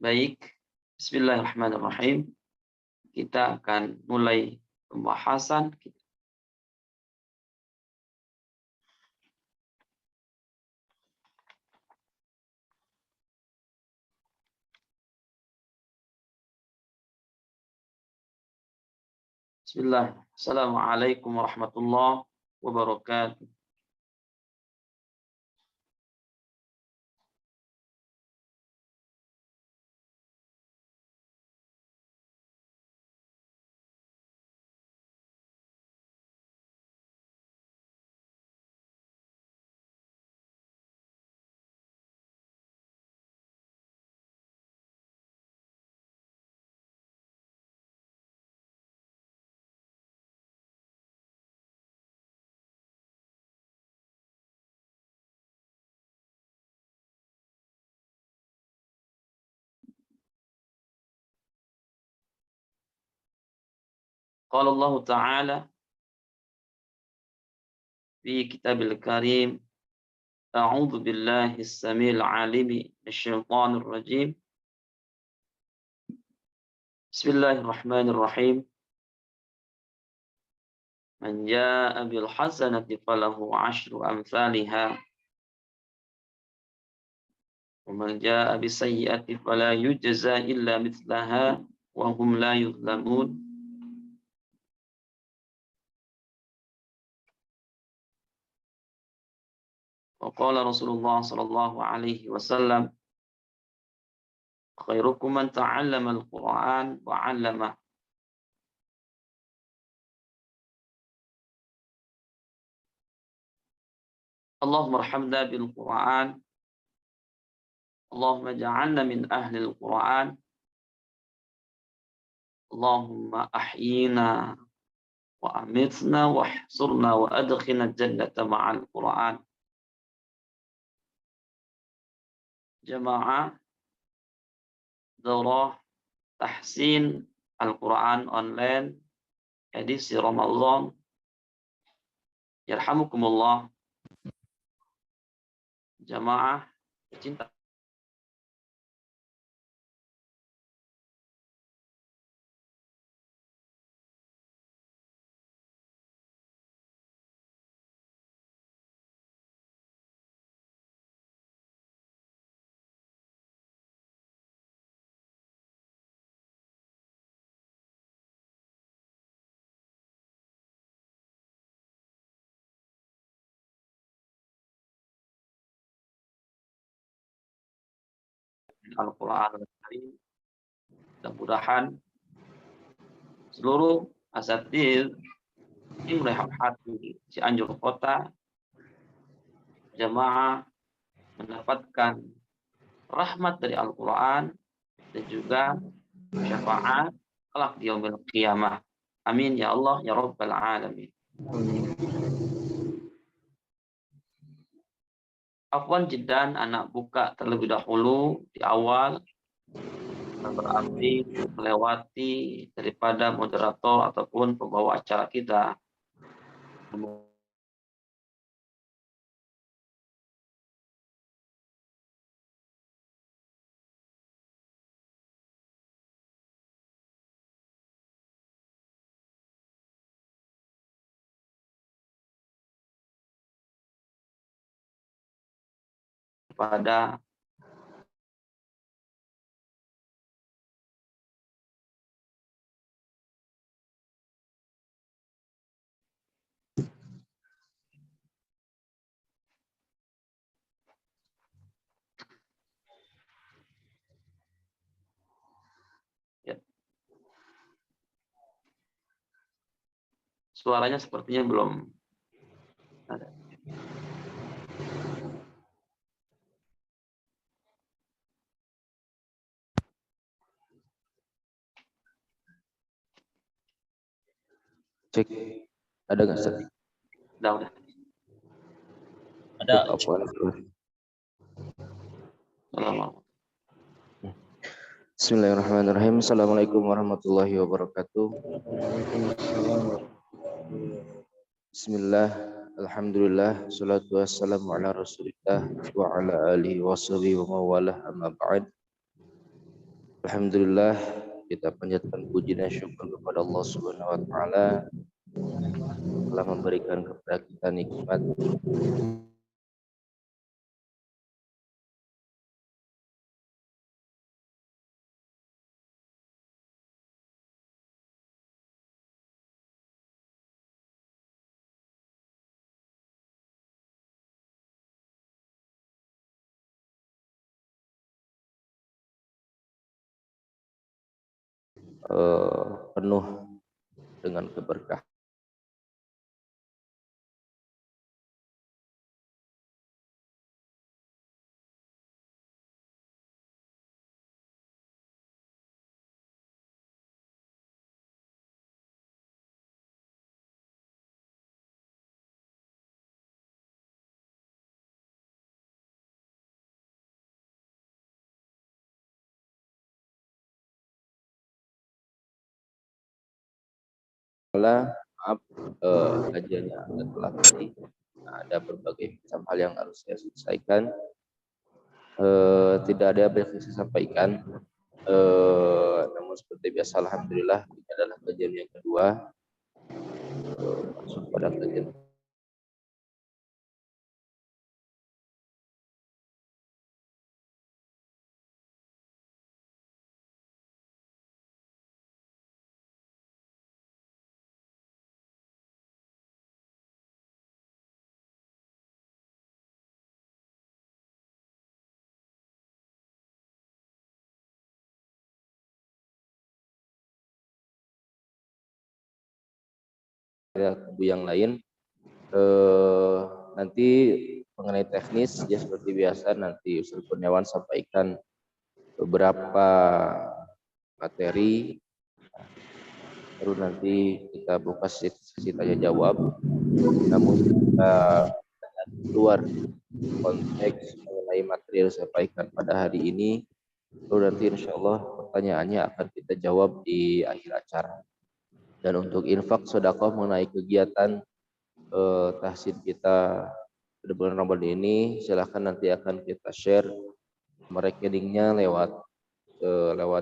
Baik, Bismillahirrahmanirrahim. Kita akan mulai pembahasan kita. Bismillah. Assalamualaikum warahmatullahi wabarakatuh. Qala Allah Ta'ala fi Kitabil Karim, A'udzu billahi as-sami'il 'alim minasyaitonir rajim. Bismillahirrahmanirrahim. Man jaa'a bil hasanati falahu 'asyru amsalihha wa man jaa'a bis sayyi'ati fala yujza illa mithlaha wa hum la yuzlamun. Waqala Rasulullah sallallahu alaihi wasallam, khairukum man ta'allama al-Qur'an wa 'allama. Allahumma arhamna bil Qur'an. Allahumma ja'alna min ahli al-Qur'an. Allahumma ahyina wa amitna wa ahsurna wa adkhilna jannata ma'al Qur'an. Jamaah Daurah Tahsin Al-Quran online edisi Ramadan. Yarhamukumullah. Jamaah pecinta Al-Quran Al-Karim. Mudah-mudahan seluruh asatidz tim Rehab Hati Cianjur Kota jamaah mendapatkan rahmat dari Al-Quran dan juga syafaat kelak di yaumil qiyamah. Amin ya Allah ya Rabbal alamin. Afwan jiddan, anak buka terlebih dahulu di awal, berarti melewati daripada moderator ataupun pembawa acara kita. Pada ya, suaranya sepertinya belum ada. Cek, ada nggak Ustaz? Udah. Ada. Bismillahirrahmanirrahim. Assalamualaikum warahmatullahi wabarakatuh. Bismillah, alhamdulillah, salatu wassalamu ala rasulillah wa ala alihi wa sahbihi wa mawalah, amma ba'd. Alhamdulillah, kita panjatkan puji dan syukur kepada Allah Subhanahu wa taala telah memberikan kepada kita nikmat penuh dengan keberkahan. Maaf, kajiannya agak telat tadi. Ada berbagai macam hal yang harus saya selesaikan. Tidak ada yang bisa saya sampaikan. Namun seperti biasa, alhamdulillah ini adalah kajian yang kedua. Masuk pada kajian kubu yang lain. Nanti mengenai teknis ya seperti biasa nanti Ustaz Kurniawan sampaikan beberapa materi, baru nanti kita buka sesi tanya jawab. Namun kita keluar konteks mengenai materi yang disampaikan pada hari ini, lalu nanti insya Allah pertanyaannya akan kita jawab di akhir acara. Dan untuk infak sedekah mengenai kegiatan tahsin kita pada bulan Ramadan ini, silahkan nanti akan kita share rekeningnya lewat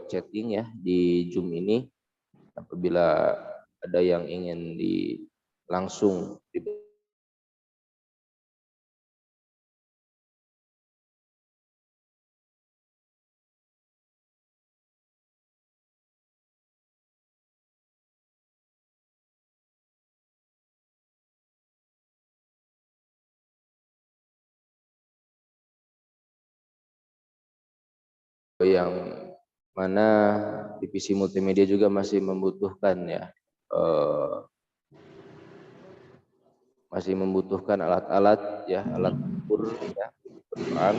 chatting ya di Zoom ini. Apabila ada yang ingin langsung yang mana divisi multimedia juga masih membutuhkan ya, masih membutuhkan alat-alat ya, alat ukur ya, Quran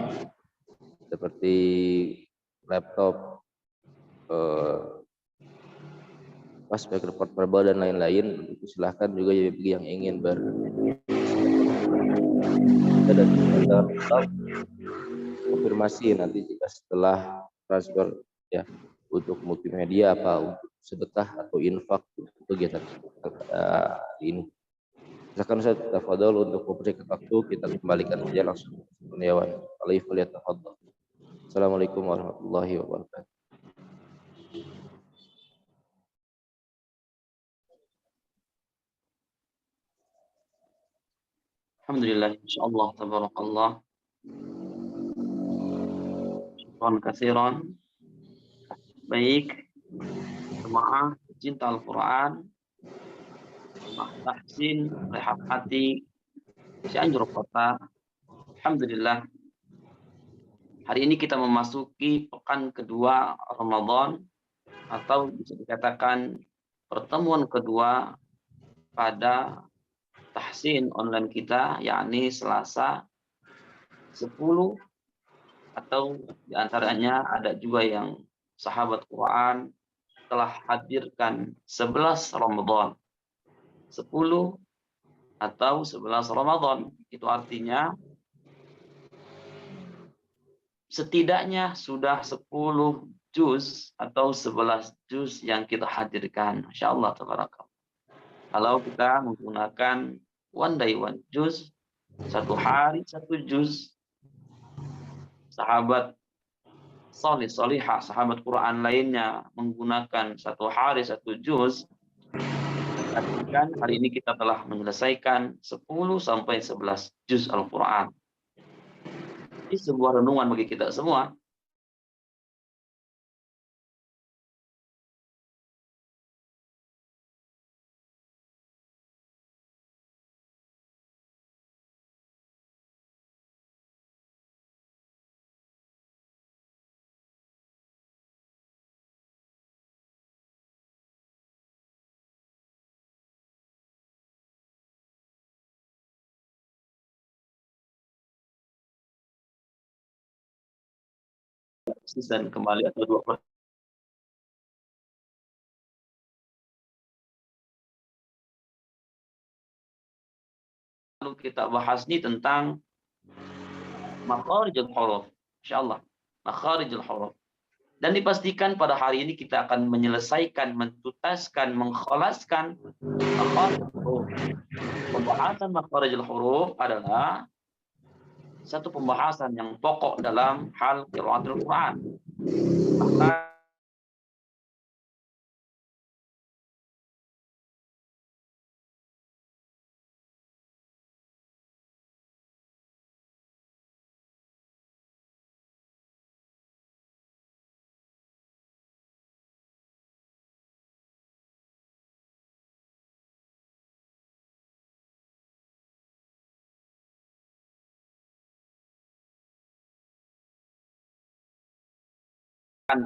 seperti laptop, speaker portable dan lain-lain. Silahkan juga bagi yang ingin dan konfirmasi nanti jika setelah transfer ya untuk multimedia apa untuk sedekah atau infak untuk kegiatan ini. Silakan Ustaz, tafadhol untuk memberikan waktu, kita kembalikan saja langsung Kurniawan. Tafadhol. Assalamualaikum warahmatullahi wabarakatuh. Alhamdulillah, insyaallah, tabarakallah. Syukran katsiran. Baik, jemaah cinta Al-Quran, tahsin, rehab hati, Cianjur Kota. Alhamdulillah, hari ini kita memasuki pekan kedua Ramadan, atau bisa dikatakan pertemuan kedua pada tahsin online kita, yakni Selasa 10, atau diantaranya ada juga yang sahabat Quran telah hadirkan 11 Ramadan, 10 atau 11 Ramadan. Itu artinya setidaknya sudah 10 juz atau 11 juz yang kita hadirkan. Masya Allah, tabarakallah. Kalau kita menggunakan one day one juz, satu hari satu juz, sahabat solih, solihah, sahabat Quran lainnya menggunakan satu hari satu juz, artikan hari ini kita telah menyelesaikan 10 sampai 11 juz Al-Quran. Ini sebuah renungan bagi kita semua. Dan kembali atau 2 lalu kita bahas ini tentang makharijul huruf. Insyaallah, makharijul huruf. Dan dipastikan pada hari ini kita akan menyelesaikan, mentutaskan, mengkhalaskan makharijul huruf. Pembahasan makharijul huruf adalah satu pembahasan yang pokok dalam hal qiraatul Quran. Maka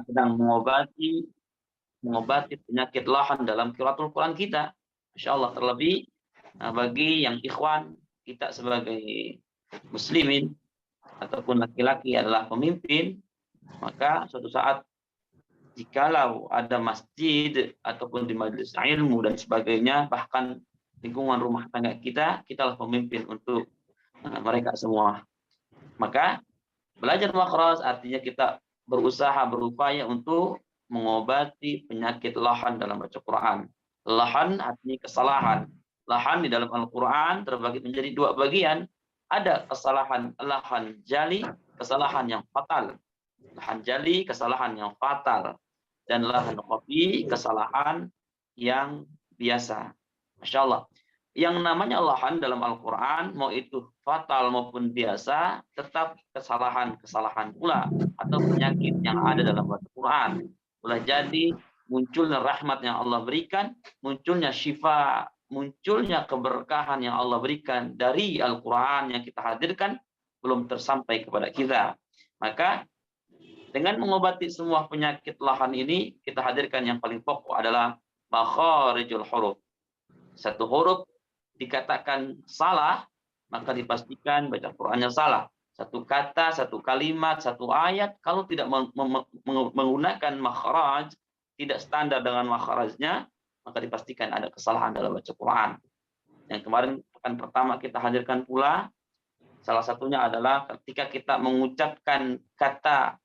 sedang mengobati penyakit lahan dalam qiraatul Quran kita. Masya Allah, terlebih bagi yang ikhwan kita sebagai muslimin ataupun laki-laki adalah pemimpin, maka suatu saat jikalau ada masjid ataupun di majelis ilmu dan sebagainya, bahkan lingkungan rumah tangga kita, kitalah pemimpin untuk mereka semua. Maka belajar makhraj artinya kita berusaha, berupaya untuk mengobati penyakit lahan dalam baca Quran. Lahan artinya kesalahan. Lahan di dalam Al-Quran terbagi menjadi 2 bagian. Ada kesalahan lahan jali, kesalahan yang fatal. Lahan jali, kesalahan yang fatal. Dan lahan khafi, kesalahan yang biasa. Masya Allah. Yang namanya lahan dalam Al-Quran, mau itu fatal maupun biasa, tetap kesalahan-kesalahan pula atau penyakit yang ada dalam Al-Quran. Boleh jadi munculnya rahmat yang Allah berikan, munculnya syifa, munculnya keberkahan yang Allah berikan dari Al-Quran yang kita hadirkan, belum tersampai kepada kita. Maka dengan mengobati semua penyakit lahan ini, kita hadirkan yang paling pokok adalah makharijul huruf. Satu huruf dikatakan salah, maka dipastikan baca Qur'annya salah. Satu kata, satu kalimat, satu ayat, kalau tidak menggunakan makhraj, tidak standar dengan makhrajnya, maka dipastikan ada kesalahan dalam baca Quran. Yang kemarin pekan pertama kita hadirkan pula, salah satunya adalah ketika kita mengucapkan kata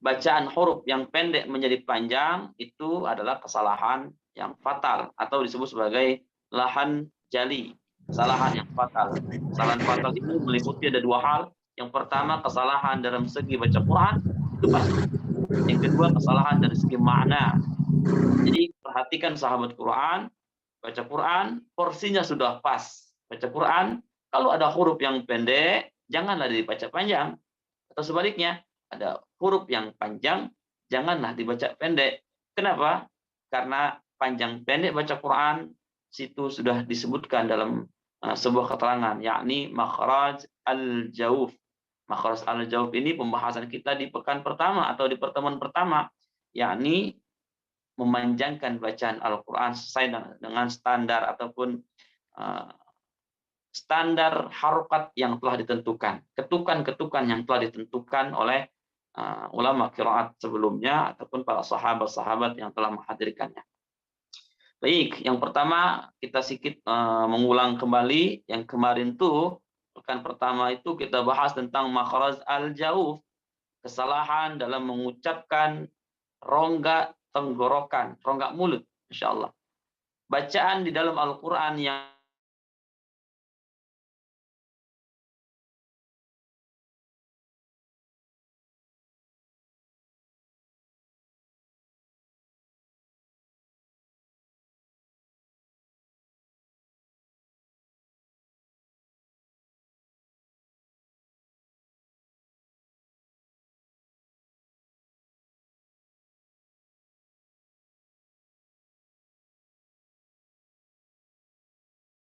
bacaan huruf yang pendek menjadi panjang, itu adalah kesalahan yang fatal atau disebut sebagai lahan jali, kesalahan yang fatal. Kesalahan fatal ini meliputi ada 2 hal. Yang pertama, kesalahan dalam segi baca Quran, itu pasti. Yang kedua, kesalahan dari segi makna. Jadi perhatikan sahabat Quran, baca Quran, porsinya sudah pas. Baca Quran, kalau ada huruf yang pendek, janganlah dibaca panjang. Atau sebaliknya, ada huruf yang panjang, janganlah dibaca pendek. Kenapa? Karena panjang pendek baca Quran, situ sudah disebutkan dalam sebuah keterangan, yakni makhraj al-jauf. Makhraj al-jauf ini pembahasan kita di pekan pertama atau di pertemuan pertama, yakni memanjangkan bacaan Al-Quran sesuai dengan standar ataupun standar harokat yang telah ditentukan, ketukan-ketukan yang telah ditentukan oleh ulama qiraat sebelumnya ataupun para sahabat-sahabat yang telah menghadirkannya. Baik, yang pertama kita sedikit mengulang kembali yang kemarin tuh pekan pertama itu kita bahas tentang makhraj al-jauf, kesalahan dalam mengucapkan rongga tenggorokan, rongga mulut, insyaallah. Bacaan di dalam Al-Qur'an yang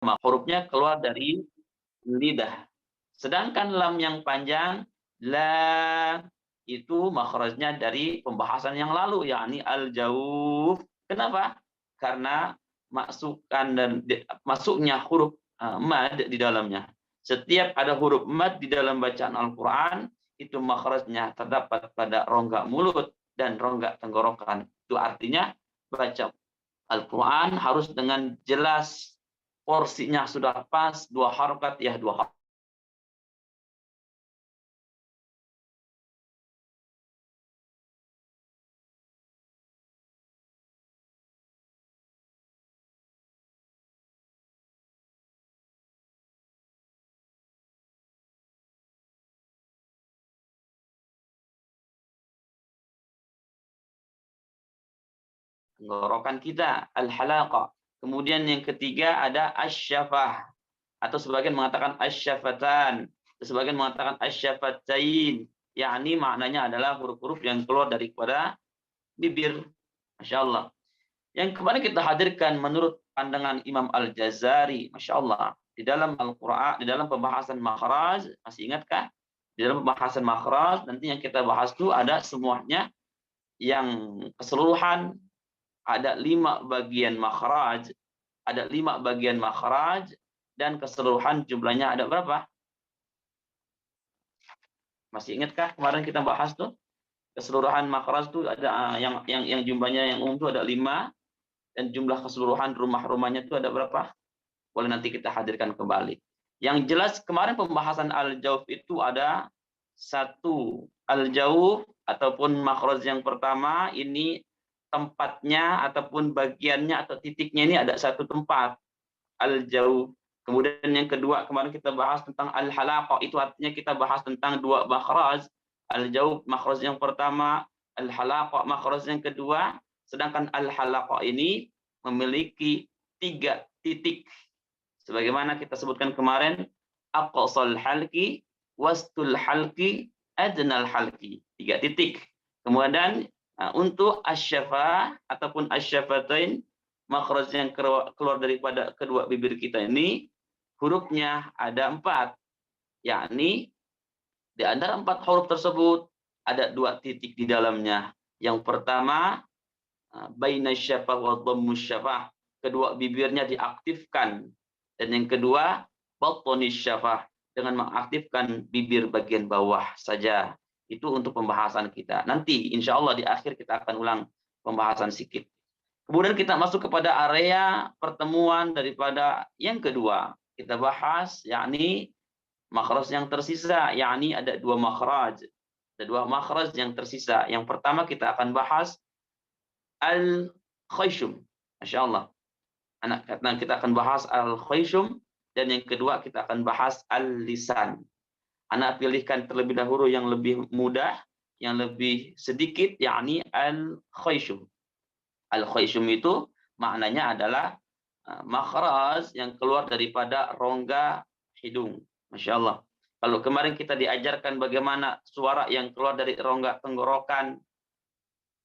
hurufnya keluar dari lidah. Sedangkan lam yang panjang, la, itu makhrajnya dari pembahasan yang lalu, yakni al-jauf. Kenapa? Karena masuknya huruf mad di dalamnya. Setiap ada huruf mad di dalam bacaan Al-Quran, itu makhrajnya terdapat pada rongga mulut dan rongga tenggorokan. Itu artinya baca Al-Quran harus dengan jelas, porsinya sudah pas, 2 harokat ya 2 harokat. Tenggorokan kita, al-halaqa. Kemudian yang ketiga ada asyafah, atau sebagian mengatakan asyafatan, sebagian mengatakan asyafatain, yakni maknanya adalah huruf-huruf yang keluar daripada bibir. Masya Allah. Yang kemarin kita hadirkan menurut pandangan Imam Al-Jazari, Masya Allah, di dalam Al-Quran, di dalam pembahasan makhraj, masih ingatkah? Di dalam pembahasan makhraj, nanti yang kita bahas itu ada semuanya, yang keseluruhan ada 5 bagian makhraj, ada 5 bagian makhraj, dan keseluruhan jumlahnya ada berapa? Masih ingatkah kemarin kita bahas tuh? Keseluruhan makhraj itu ada yang jumlahnya yang umum itu ada 5, dan jumlah keseluruhan rumah-rumahnya itu ada berapa? Boleh nanti kita hadirkan kembali. Yang jelas kemarin pembahasan al-jauf itu ada 1 al-jauf ataupun makhraj yang pertama ini tempatnya ataupun bagiannya atau titiknya ini ada 1 tempat, al-jauf. Kemudian yang kedua kemarin kita bahas tentang al-halaqa, itu artinya kita bahas tentang 2 makhraj, al-jauf makhraj yang pertama, al-halaqa makhraj yang kedua. Sedangkan al-halaqa ini memiliki 3 titik. Sebagaimana kita sebutkan kemarin, aqsal halqi, wastul halqi, adnal halqi. 3 titik. Kemudian untuk asyafah ataupun asyafatain, makhraj yang keluar daripada kedua bibir kita ini, hurufnya ada 4. Yakni di antara 4 huruf tersebut ada 2 titik di dalamnya. Yang pertama, bainasyafah wa dhammusyafah, kedua bibirnya diaktifkan. Dan yang kedua, batonisyafah, dengan mengaktifkan bibir bagian bawah saja. Itu untuk pembahasan kita. Nanti insya Allah di akhir kita akan ulang pembahasan sedikit. Kemudian kita masuk kepada area pertemuan daripada yang kedua. Kita bahas yakni makhraj yang tersisa, yakni ada 2 makhraj. Ada 2 makhraj yang tersisa. Yang pertama kita akan bahas al-khayshum. Masya Allah. Kita akan bahas al-khayshum, dan yang kedua kita akan bahas al-lisan. Anak pilihkan terlebih dahulu yang lebih mudah, yang lebih sedikit, yakni al-khayshum. Al-khayshum itu maknanya adalah makhraj yang keluar daripada rongga hidung. Masya Allah. Kalau kemarin kita diajarkan bagaimana suara yang keluar dari rongga tenggorokan,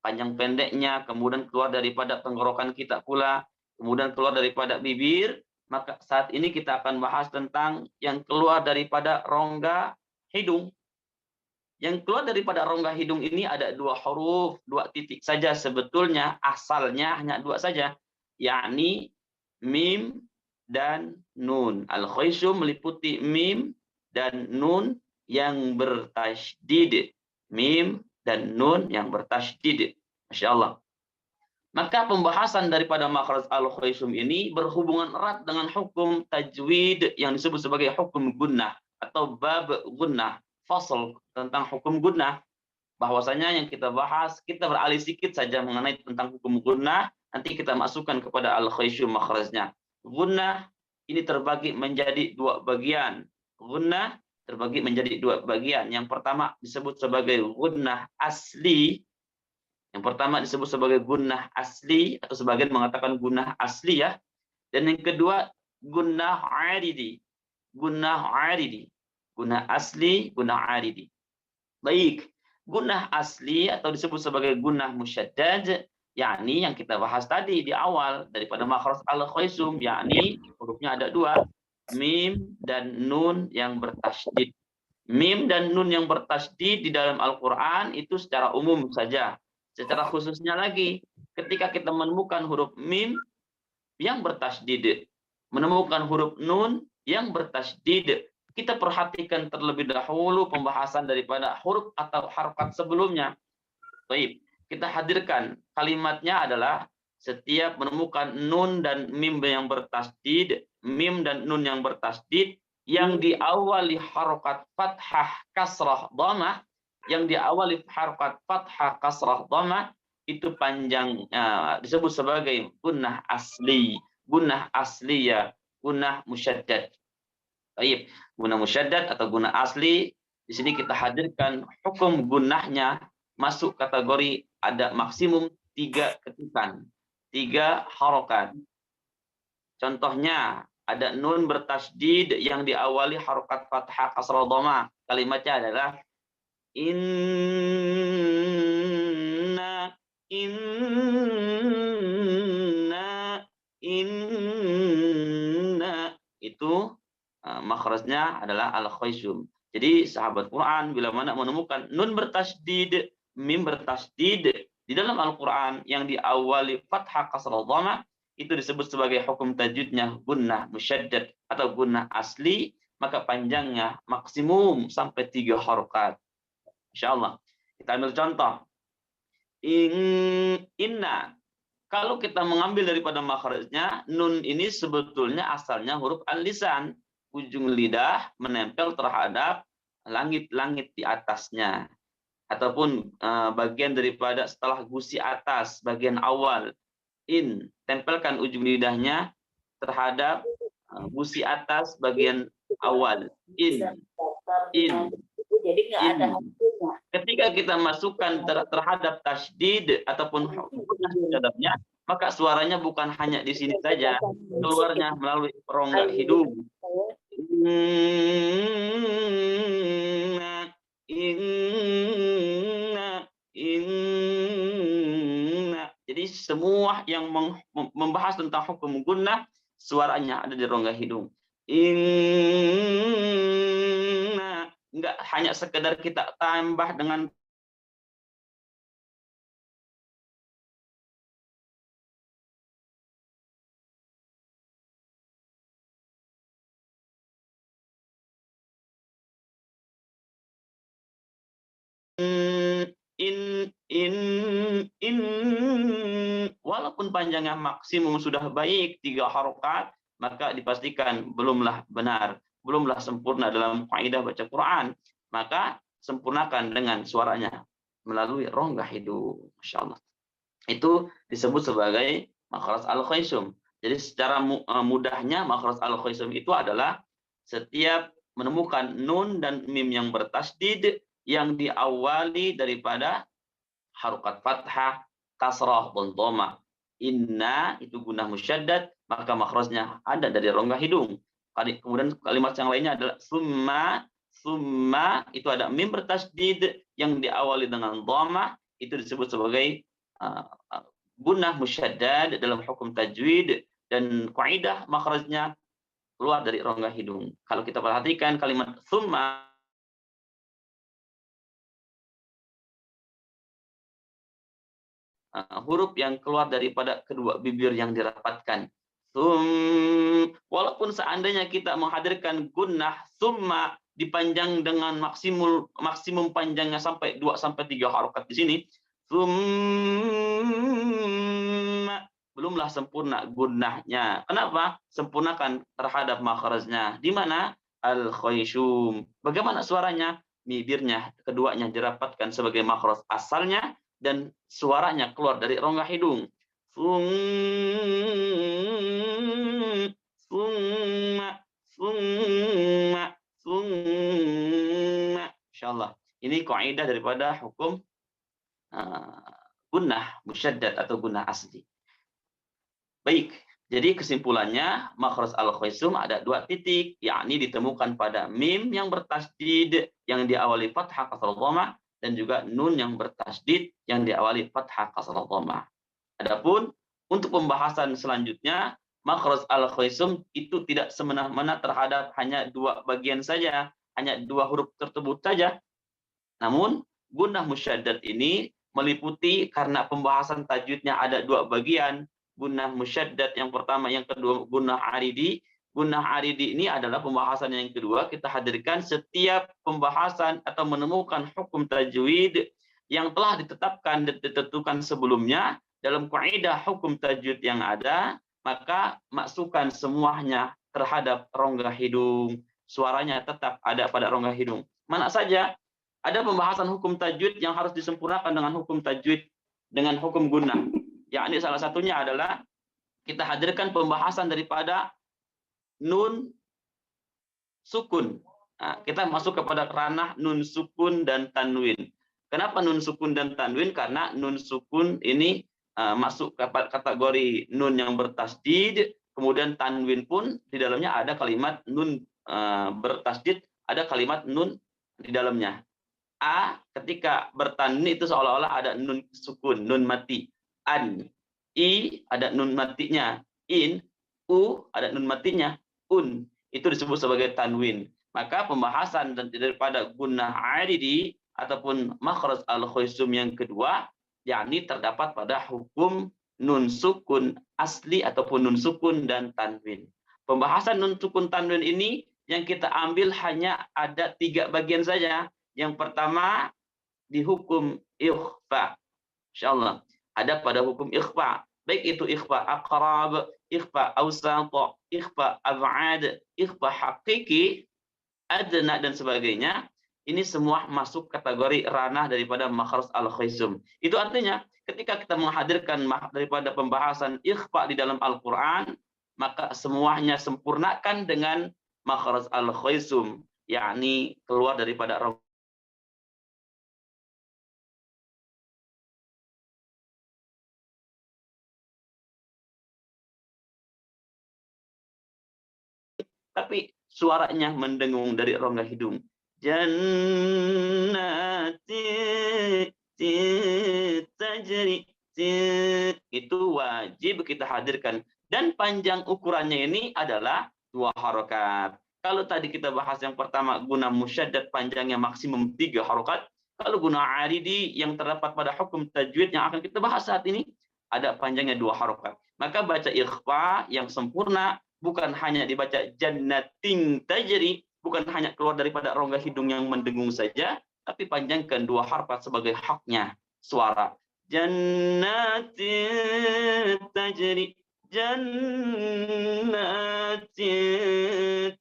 panjang pendeknya, kemudian keluar daripada tenggorokan kita pula, kemudian keluar daripada bibir, maka saat ini kita akan bahas tentang yang keluar daripada rongga hidung. Yang keluar daripada rongga hidung ini ada 2 huruf, 2 titik saja sebetulnya, asalnya hanya 2 saja, yakni mim dan nun. Al-khayshum meliputi mim dan nun yang bertasydid. Mim dan nun yang bertasydid. Masya Allah. Maka pembahasan daripada makhraj al-khayshum ini berhubungan erat dengan hukum tajwid yang disebut sebagai hukum gunnah atau bab gunnah, fasal tentang hukum gunnah. Bahwasanya yang kita bahas, kita beralih sedikit saja mengenai tentang hukum gunnah, nanti kita masukkan kepada al-khayshum makhrajnya. Gunnah ini terbagi menjadi 2 bagian. Gunnah terbagi menjadi 2 bagian. Yang pertama disebut sebagai gunnah asli. Yang pertama disebut sebagai gunnah asli, atau sebagian mengatakan gunnah asli ya. Dan yang kedua gunnah aridi. Gunnah aridi. Gunnah asli, gunnah aridi. Baik, gunnah asli atau disebut sebagai gunnah musyaddad yakni yang kita bahas tadi di awal daripada makhraj al-khaisum, yakni hurufnya ada dua, mim dan nun yang bertasydid. Mim dan nun yang bertasydid di dalam Al-Quran itu secara umum saja. Secara khususnya lagi, ketika kita menemukan huruf mim yang bertasydid, menemukan huruf nun yang bertasydid, kita perhatikan terlebih dahulu pembahasan daripada huruf atau harokat sebelumnya. Baik, kita hadirkan kalimatnya adalah setiap menemukan nun dan mim yang bertasydid, mim dan nun yang bertasydid yang diawali harokat fathah kasrah dhammah, yang diawali harokat fathah kasrah dhammah itu panjang disebut sebagai gunnah asli, gunnah asliyah, gunnah musyaddad. Baik, gunnah musyaddad atau gunnah asli, di sini kita hadirkan hukum gunnahnya masuk kategori ada maksimum 3 ketikan, 3 harokat. Contohnya ada nun bertasydid yang diawali harokat fathah kasrah dhammah. Kalimatnya adalah inna itu makhrajnya adalah al-khaisum. Jadi sahabat Quran bila mana menemukan nun bertasydid, mim bertasydid di dalam Al-Quran yang diawali fathah kasrah dhammah, itu disebut sebagai hukum tajwidnya gunnah musyaddad atau gunnah asli, maka panjangnya maksimum sampai 3 harokat. Insyaallah. Kita ambil contoh. Inna. Kalau kita mengambil daripada makhrajnya, nun ini sebetulnya asalnya huruf al-lisan. Ujung lidah menempel terhadap langit-langit di atasnya. Ataupun bagian daripada setelah gusi atas, bagian awal. Tempelkan ujung lidahnya terhadap gusi atas bagian awal. In. Jadi nggak ada hasilnya. Ketika kita masukkan terhadap tasydid ataupun gunnah terhadapnya, maka suaranya bukan hanya di sini saja, keluarnya melalui rongga hidung. Jadi semua yang membahas tentang hukum gunnah, suaranya ada di rongga hidung. Enggak hanya sekedar kita tambah dengan walaupun panjangnya maksimum sudah baik 3 harokat, maka dipastikan belumlah benar, belumlah sempurna dalam kaidah baca Quran. Maka sempurnakan dengan suaranya melalui rongga hidung. Masyaallah. Itu disebut sebagai makhraj al-khaisum. Jadi secara mudahnya makhraj al-khaisum itu adalah setiap menemukan nun dan mim yang bertasydid yang diawali daripada harokat fathah, kasrah, dan dhammah. Inna itu gunnah musyaddad, maka makhrajnya ada dari rongga hidung. Kemudian kalimat yang lainnya adalah summa itu ada mim bertasydid yang diawali dengan dhammah, itu disebut sebagai gunnah musyaddad dalam hukum tajwid, dan kaidah makhrajnya keluar dari rongga hidung. Kalau kita perhatikan kalimat summa, huruf yang keluar daripada kedua bibir yang dirapatkan. Walaupun seandainya kita menghadirkan gunnah summa dipanjang dengan maksimum panjangnya sampai 2 sampai 3 harokat di sini, belumlah sempurna gunnahnya. Kenapa? Sempurnakan terhadap makhrajnya. Di mana? Al-khaisum. Bagaimana suaranya? Bibirnya keduanya dirapatkan sebagai makhraj asalnya, dan suaranya keluar dari rongga hidung. Insyaallah. Ini kaidah daripada hukum gunnah musyaddad atau gunnah asli. Baik, jadi kesimpulannya makhraj al-khaisum ada 2 titik, yakni ditemukan pada mim yang bertasydid yang diawali fathah kasrah dhammah, dan juga nun yang bertasydid yang diawali fathah kasrah dhammah. Adapun untuk pembahasan selanjutnya, makhraj al-khaisum itu tidak semena-mena terhadap hanya dua bagian saja, hanya dua huruf tersebut saja. Namun gunnah musyaddad ini meliputi karena pembahasan tajwidnya ada dua bagian, gunnah musyaddad yang pertama, yang kedua gunnah aridi. Gunnah aridi ini adalah pembahasan yang kedua. Kita hadirkan setiap pembahasan atau menemukan hukum tajwid yang telah ditetapkan dan ditentukan sebelumnya dalam kaidah hukum tajwid yang ada, maka masukkan semuanya terhadap rongga hidung. Suaranya tetap ada pada rongga hidung. Mana saja ada pembahasan hukum tajwid yang harus disempurnakan dengan hukum tajwid dengan hukum gunnah. Yakni salah satunya adalah kita hadirkan pembahasan daripada nun sukun. Nah, kita masuk kepada ranah nun sukun dan tanwin. Kenapa nun sukun dan tanwin? Karena nun sukun ini masuk ke kategori nun yang bertasdid, kemudian tanwin pun di dalamnya ada kalimat nun bertasdid, ada kalimat nun di dalamnya. A ketika bertanwin itu seolah-olah ada nun sukun, nun mati. An, I ada nun matinya. In, U ada nun matinya. Un, itu disebut sebagai tanwin. Maka pembahasan daripada gunnah aridi ataupun makhraj al-khaisum yang kedua, yakni terdapat pada hukum nun sukun asli ataupun nun sukun dan tanwin. Pembahasan nun sukun tanwin ini yang kita ambil hanya ada 3 bagian saja. Yang pertama di hukum ikhfa. Insyaallah ada pada hukum ikhfa. Baik itu ikhfa aqrab, ikhfa awsat, ikhfa ab'ad, ikhfa haqiqi, adna dan sebagainya. Ini semua masuk kategori ranah daripada makhraj al-khaisum. Itu artinya ketika kita menghadirkan daripada pembahasan ikhfa di dalam Al-Qur'an, maka semuanya sempurnakan dengan makhraj al-khaisum, yakni keluar daripada tapi suaranya mendengung dari rongga hidung. Jannati tajri, itu wajib kita hadirkan, dan panjang ukurannya ini adalah 2 harokat. Kalau tadi kita bahas yang pertama gunnah musyaddad panjangnya maksimum 3 harokat, kalau gunnah aridi yang terdapat pada hukum tajwid yang akan kita bahas saat ini ada panjangnya 2 harokat. Maka baca ikhfa yang sempurna bukan hanya dibaca jannatin tajri, bukan hanya keluar daripada rongga hidung yang mendengung saja, tapi panjangkan 2 harokat sebagai haknya suara. Jannatin tajri, jannatin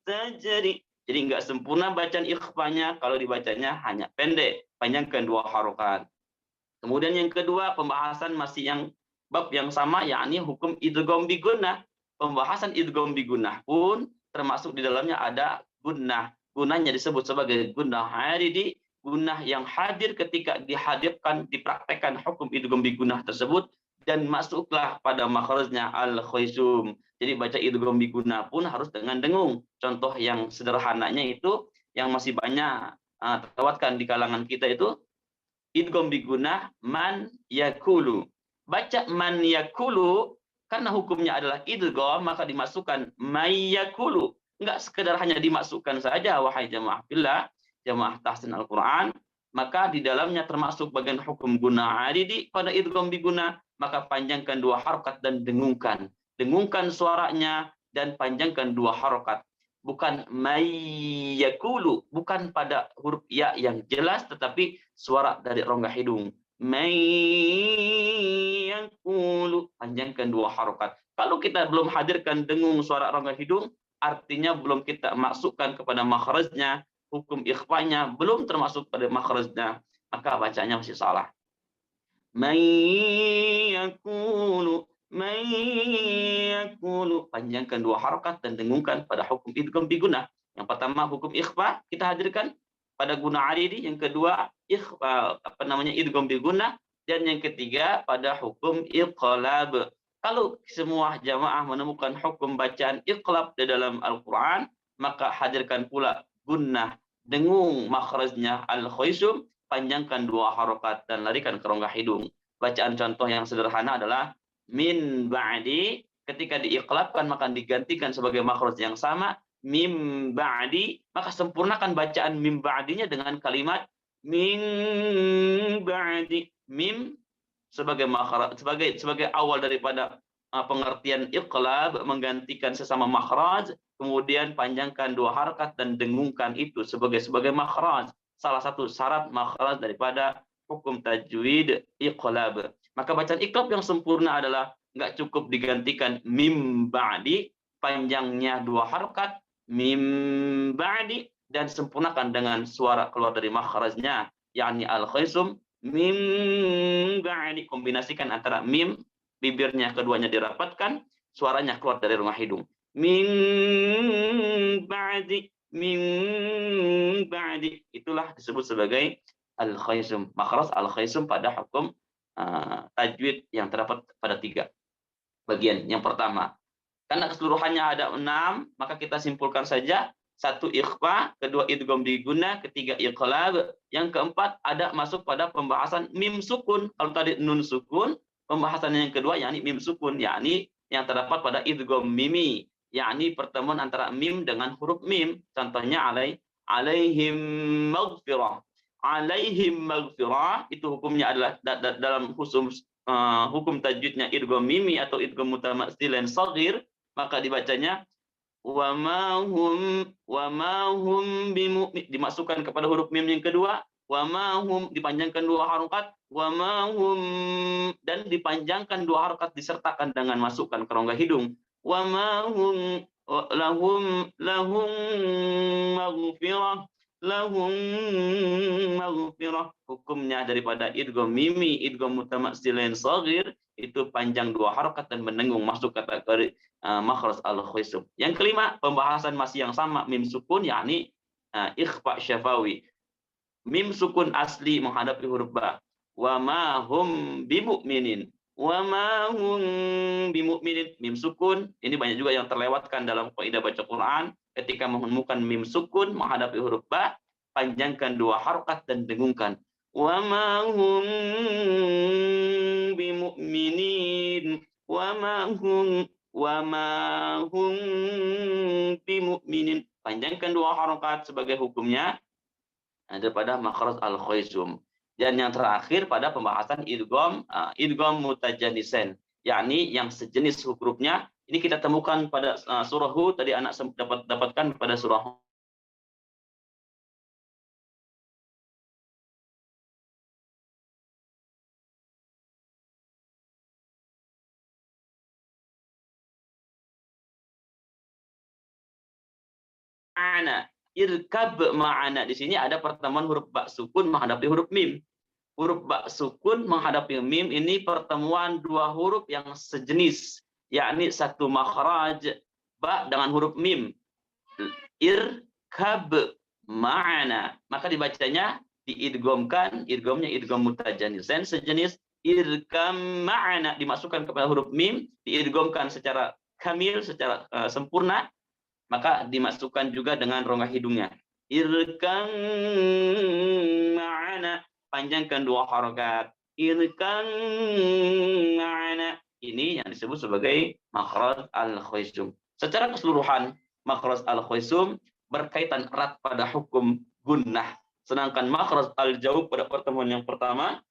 tajri. Jadi enggak sempurna bacaan ikhfanya kalau dibacanya hanya pendek, panjangkan 2 harokat. Kemudian yang kedua, pembahasan masih yang bab yang sama, yakni hukum idgham bi gunnah. Pembahasan idgham bi gunnah pun termasuk di dalamnya ada gunnah. Gunnahnya disebut sebagai gunnah aridi, gunnah yang hadir ketika dihadirkan, dipraktekkan hukum idgham bi gunnah tersebut dan masuklah pada makhrajnya al-khaisum. Jadi baca idgham bi gunnah pun harus dengan dengung. Contoh yang sederhananya itu yang masih banyak terlewatkan di kalangan kita itu idgham bi gunnah man yakulu. Baca man yakulu karena hukumnya adalah idgham, maka dimasukkan mayyakulu. Enggak sekedar hanya dimasukkan saja, wahai jamaah fillah, jamaah tahsin Al-Qur'an, maka di dalamnya termasuk bagian hukum gunnah aridi pada idgham bi gunnah, maka panjangkan 2 harokat dan dengungkan. Dengungkan suaranya dan panjangkan 2 harokat. Bukan mayyakulu, bukan pada huruf ya yang jelas, tetapi suara dari rongga hidung. Mayyakulu, panjangkan 2 harokat. Kalau kita belum hadirkan dengung suara rongga hidung, artinya belum kita masukkan kepada makhrajnya, hukum ikhfanya belum termasuk pada makhrajnya, maka bacanya masih salah. Mayyakulu, mayyakulu, panjangkan 2 harokat dan dengungkan pada hukum idgham bi gunnah. Yang pertama hukum ikhfa kita hadirkan pada gunnah aridi, yang kedua idgham bi gunnah, dan yang ketiga pada hukum iqlab. Kalau semua jamaah menemukan hukum bacaan iqlab di dalam Al-Qur'an, maka hadirkan pula gunnah, dengung makhrajnya al-khaisum, panjangkan 2 harokat dan larikan ke rongga hidung. Bacaan contoh yang sederhana adalah min ba'di, ketika diiqlabkan maka digantikan sebagai makhraj yang sama, mim ba'di, maka sempurnakan bacaan mim ba'dinya dengan kalimat min ba'di. Mim sebagai makhraj, sebagai awal daripada pengertian iqlab, menggantikan sesama makhraj, kemudian panjangkan 2 harakat dan dengungkan itu sebagai makhraj. Salah satu syarat makhraj daripada hukum tajwid iqlab. Maka bacaan iqlab yang sempurna adalah nggak cukup digantikan mim ba'di, panjangnya 2 harakat, mim ba'di, dan sempurnakan dengan suara keluar dari makhrajnya, yakni al-khaisum, mim ba'di. Kombinasikan antara mim, bibirnya keduanya dirapatkan, suaranya keluar dari rumah hidung. Min ba'di, min ba'di. Itulah disebut sebagai al-khaisum. Makhraj al-khaisum pada hukum tajwid yang terdapat pada 3 bagian. Yang pertama, karena keseluruhannya ada 6, maka kita simpulkan saja. 1 ikhfa, kedua idgham diguna, ketiga iqlab, yang keempat ada masuk pada pembahasan mim sukun. Kalau tadi nun sukun, pembahasan yang kedua yakni mim sukun, yakni yang terdapat pada idgham mimi, yakni pertemuan antara mim dengan huruf mim. Contohnya alaihim maghfirah. Alaihim maghfirah itu hukumnya adalah dalam hukum tajwidnya idgham mimi atau idgham mutamatsilin shaghir, maka dibacanya wa ma hum bimu'min, dimasukkan kepada huruf mim yang kedua, wa ma hum dipanjangkan 2 harakat, wa ma hum, dan dipanjangkan 2 harakat disertakan dengan masukkan ke rongga hidung, wa ma hum lahum maghfirah, lahum maghfirah. Hukumnya daripada idgham mimi, idgham mutamatsilin shaghir, itu panjang 2 harakat dan mendengung, masuk kategori makhraj al-khaisum. Yang kelima, pembahasan masih yang sama, mim sukun, yakni ikhfa syafawi. Mim sukun asli menghadapi huruf ba. Wa ma hum bimu'minin. Wa ma hum bimu'minin. Mim sukun, ini banyak juga yang terlewatkan dalam kaidah baca Quran. Ketika menemukan mim sukun menghadapi huruf ba, panjangkan 2 harakat dan dengungkan. Wa ma hum bimu'minin. Wa ma hum bimu'minin. Panjangkan 2 harakat sebagai hukumnya daripada makhraj al-khaisum. Dan yang terakhir pada pembahasan idgham mutajannisen, yakni yang sejenis hurufnya. Ini kita temukan pada surah Hud, tadi anak dapatkan pada surah ma'ana. Irkab ma'ana. Di sini ada pertemuan huruf ba sukun menghadapi huruf mim. Huruf ba sukun menghadapi mim ini pertemuan 2 huruf yang sejenis, yakni 1 makhraj ba dengan huruf mim. Irkab ma'ana. Maka dibacanya diidghamkan, idghamnya idgham mutajannisen sejenis irkam ma'ana, dimasukkan kepada huruf mim, diidghamkan secara kamil, secara sempurna, maka dimasukkan juga dengan rongga hidungnya. Irkam ma'ana, panjangkan 2 harakat. Irkam ma'ana. Ini yang disebut sebagai makhraj al-khaisum. Secara keseluruhan, makhraj al-khaisum berkaitan erat pada hukum gunnah. Sedangkan makhraj al-jaub pada pertemuan yang pertama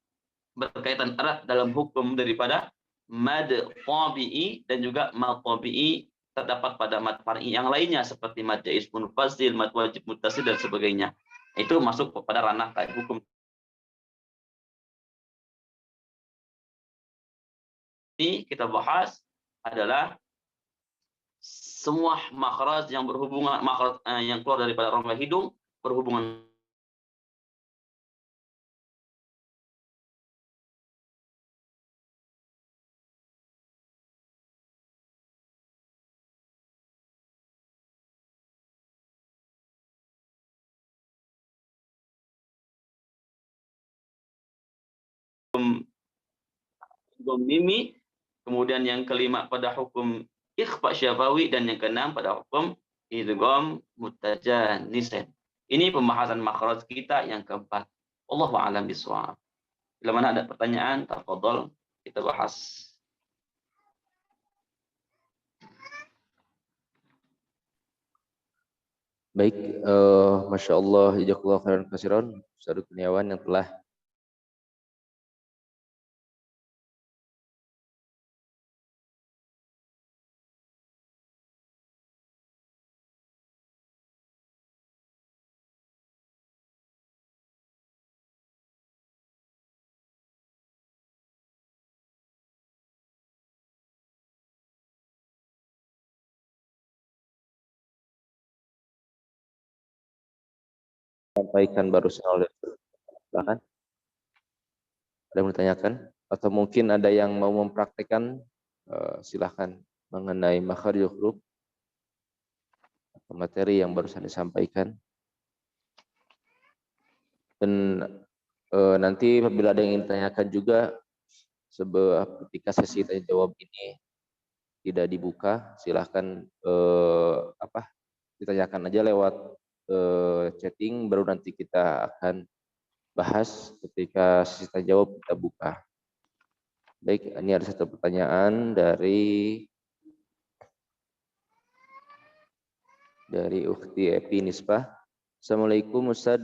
berkaitan erat dalam hukum daripada mad tabi'i dan juga mad tabi'i terdapat pada mad far'i yang lainnya seperti mad jaiz munfasil, mad wajib muttasil dan sebagainya. Itu masuk pada ranah hukum. Ini kita bahas adalah semua makhraj yang berhubungan, makhraj yang keluar daripada rongga hidung berhubungan hukum mimi, kemudian yang kelima pada hukum ikhfa syafawi, dan yang keenam pada hukum idgham mutajannisen. Ini pembahasan makhraj kita yang keempat. Allahu a'lam bishawab. Bila mana ada pertanyaan, tafadhol kita bahas. Baik, Masya Allah, jazakallahu khairan katsiran, Ustaz Kurniawan yang telah sampaikan barusan oleh silakan. Ada yang ditanyakan atau mungkin ada yang mau mempraktekkan, silahkan mengenai makharijul huruf atau materi yang barusan disampaikan. Dan nanti apabila ada yang ingin ditanyakan juga ketika sesi tanya jawab ini tidak dibuka, silahkan ditanyakan aja lewat chatting, baru nanti kita akan bahas ketika sesi tanya jawab kita buka. Baik, ini ada satu pertanyaan dari Ukhti Epi Nisbah. Assalamualaikum Ustaz.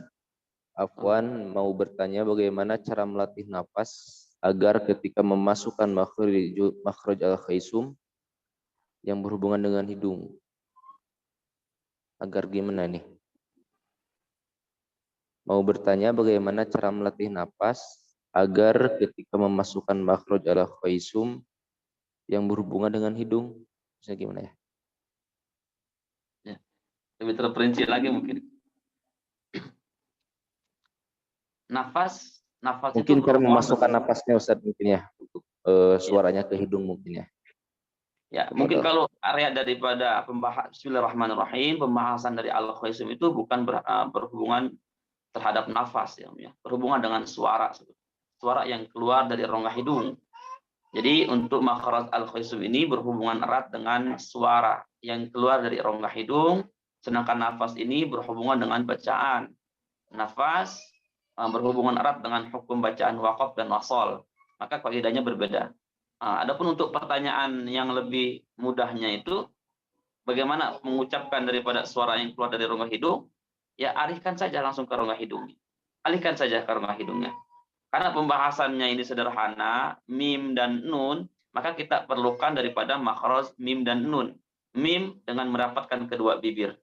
Afwan mau bertanya bagaimana cara melatih nafas agar ketika memasukkan makhraj al-khaisum yang berhubungan dengan hidung. Agar gimana nih? Mau bertanya bagaimana cara melatih nafas agar ketika memasukkan makhraj al-khaisum yang berhubungan dengan hidung. Bisa gimana ya? Lebih terperinci lagi mungkin. Nafas Mungkin itu cara memasukkan nafasnya Ustaz mungkin ya, untuk suaranya ke hidung mungkin ya. Ya, mungkin kalau area daripada Bismillahirrahmanirrahim, pembahasan dari al-khaisum itu bukan berhubungan terhadap nafas ya, berhubungan dengan suara yang keluar dari rongga hidung. Jadi untuk makhraj al-khaisum ini berhubungan erat dengan suara yang keluar dari rongga hidung, sedangkan nafas ini berhubungan dengan bacaan. Nafas berhubungan erat dengan hukum bacaan waqaf dan wasol. Maka kaidahnya berbeda. Adapun untuk pertanyaan yang lebih mudahnya itu, bagaimana mengucapkan daripada suara yang keluar dari rongga hidung, ya alihkan saja langsung ke rongga hidungnya. Alihkan saja ke rongga hidungnya. Karena pembahasannya ini sederhana, mim dan nun, maka kita perlukan daripada makhraj mim dan nun. Mim dengan merapatkan kedua bibir.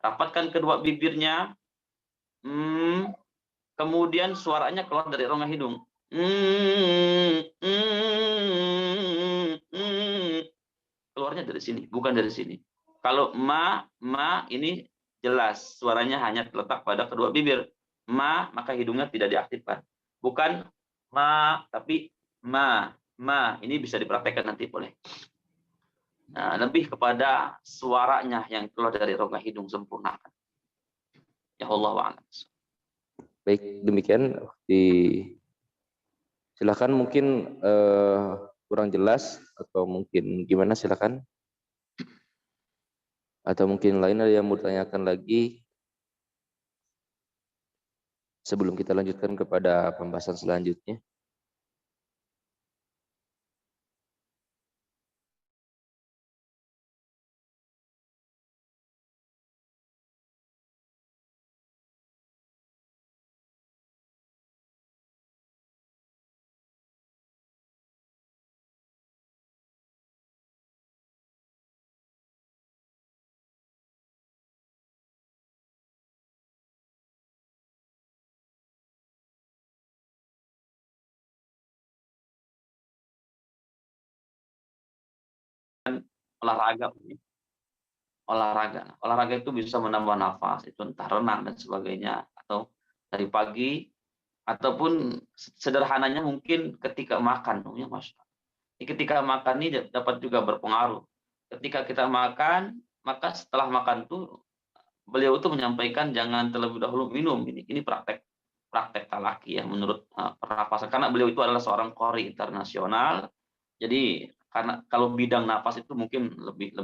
Rapatkan kedua bibirnya, kemudian suaranya keluar dari rongga hidung. Keluarnya dari sini, bukan dari sini. Kalau ma ini jelas suaranya hanya terletak pada kedua bibir. Ma, maka hidungnya tidak diaktifkan. Bukan ma, tapi ma. Ini bisa dipraktekkan nanti boleh. Nah, lebih kepada suaranya yang keluar dari rongga hidung sempurnakan. Ya Allah wa'ala. Baik, demikian. Silakan mungkin kurang jelas atau mungkin gimana, silakan. Atau mungkin lain ada yang mau ditanyakan lagi sebelum kita lanjutkan kepada pembahasan selanjutnya. Olahraga itu bisa menambah nafas, itu entah renang dan sebagainya, atau dari pagi, ataupun sederhananya mungkin ketika makan, ya Mas. Ketika makan ini dapat juga berpengaruh. Ketika kita makan, maka setelah makan tuh beliau itu menyampaikan jangan terlebih dahulu minum. Ini praktek talaki ya menurut pernapasan, karena beliau itu adalah seorang qori internasional. Jadi karena kalau bidang napas itu mungkin lebih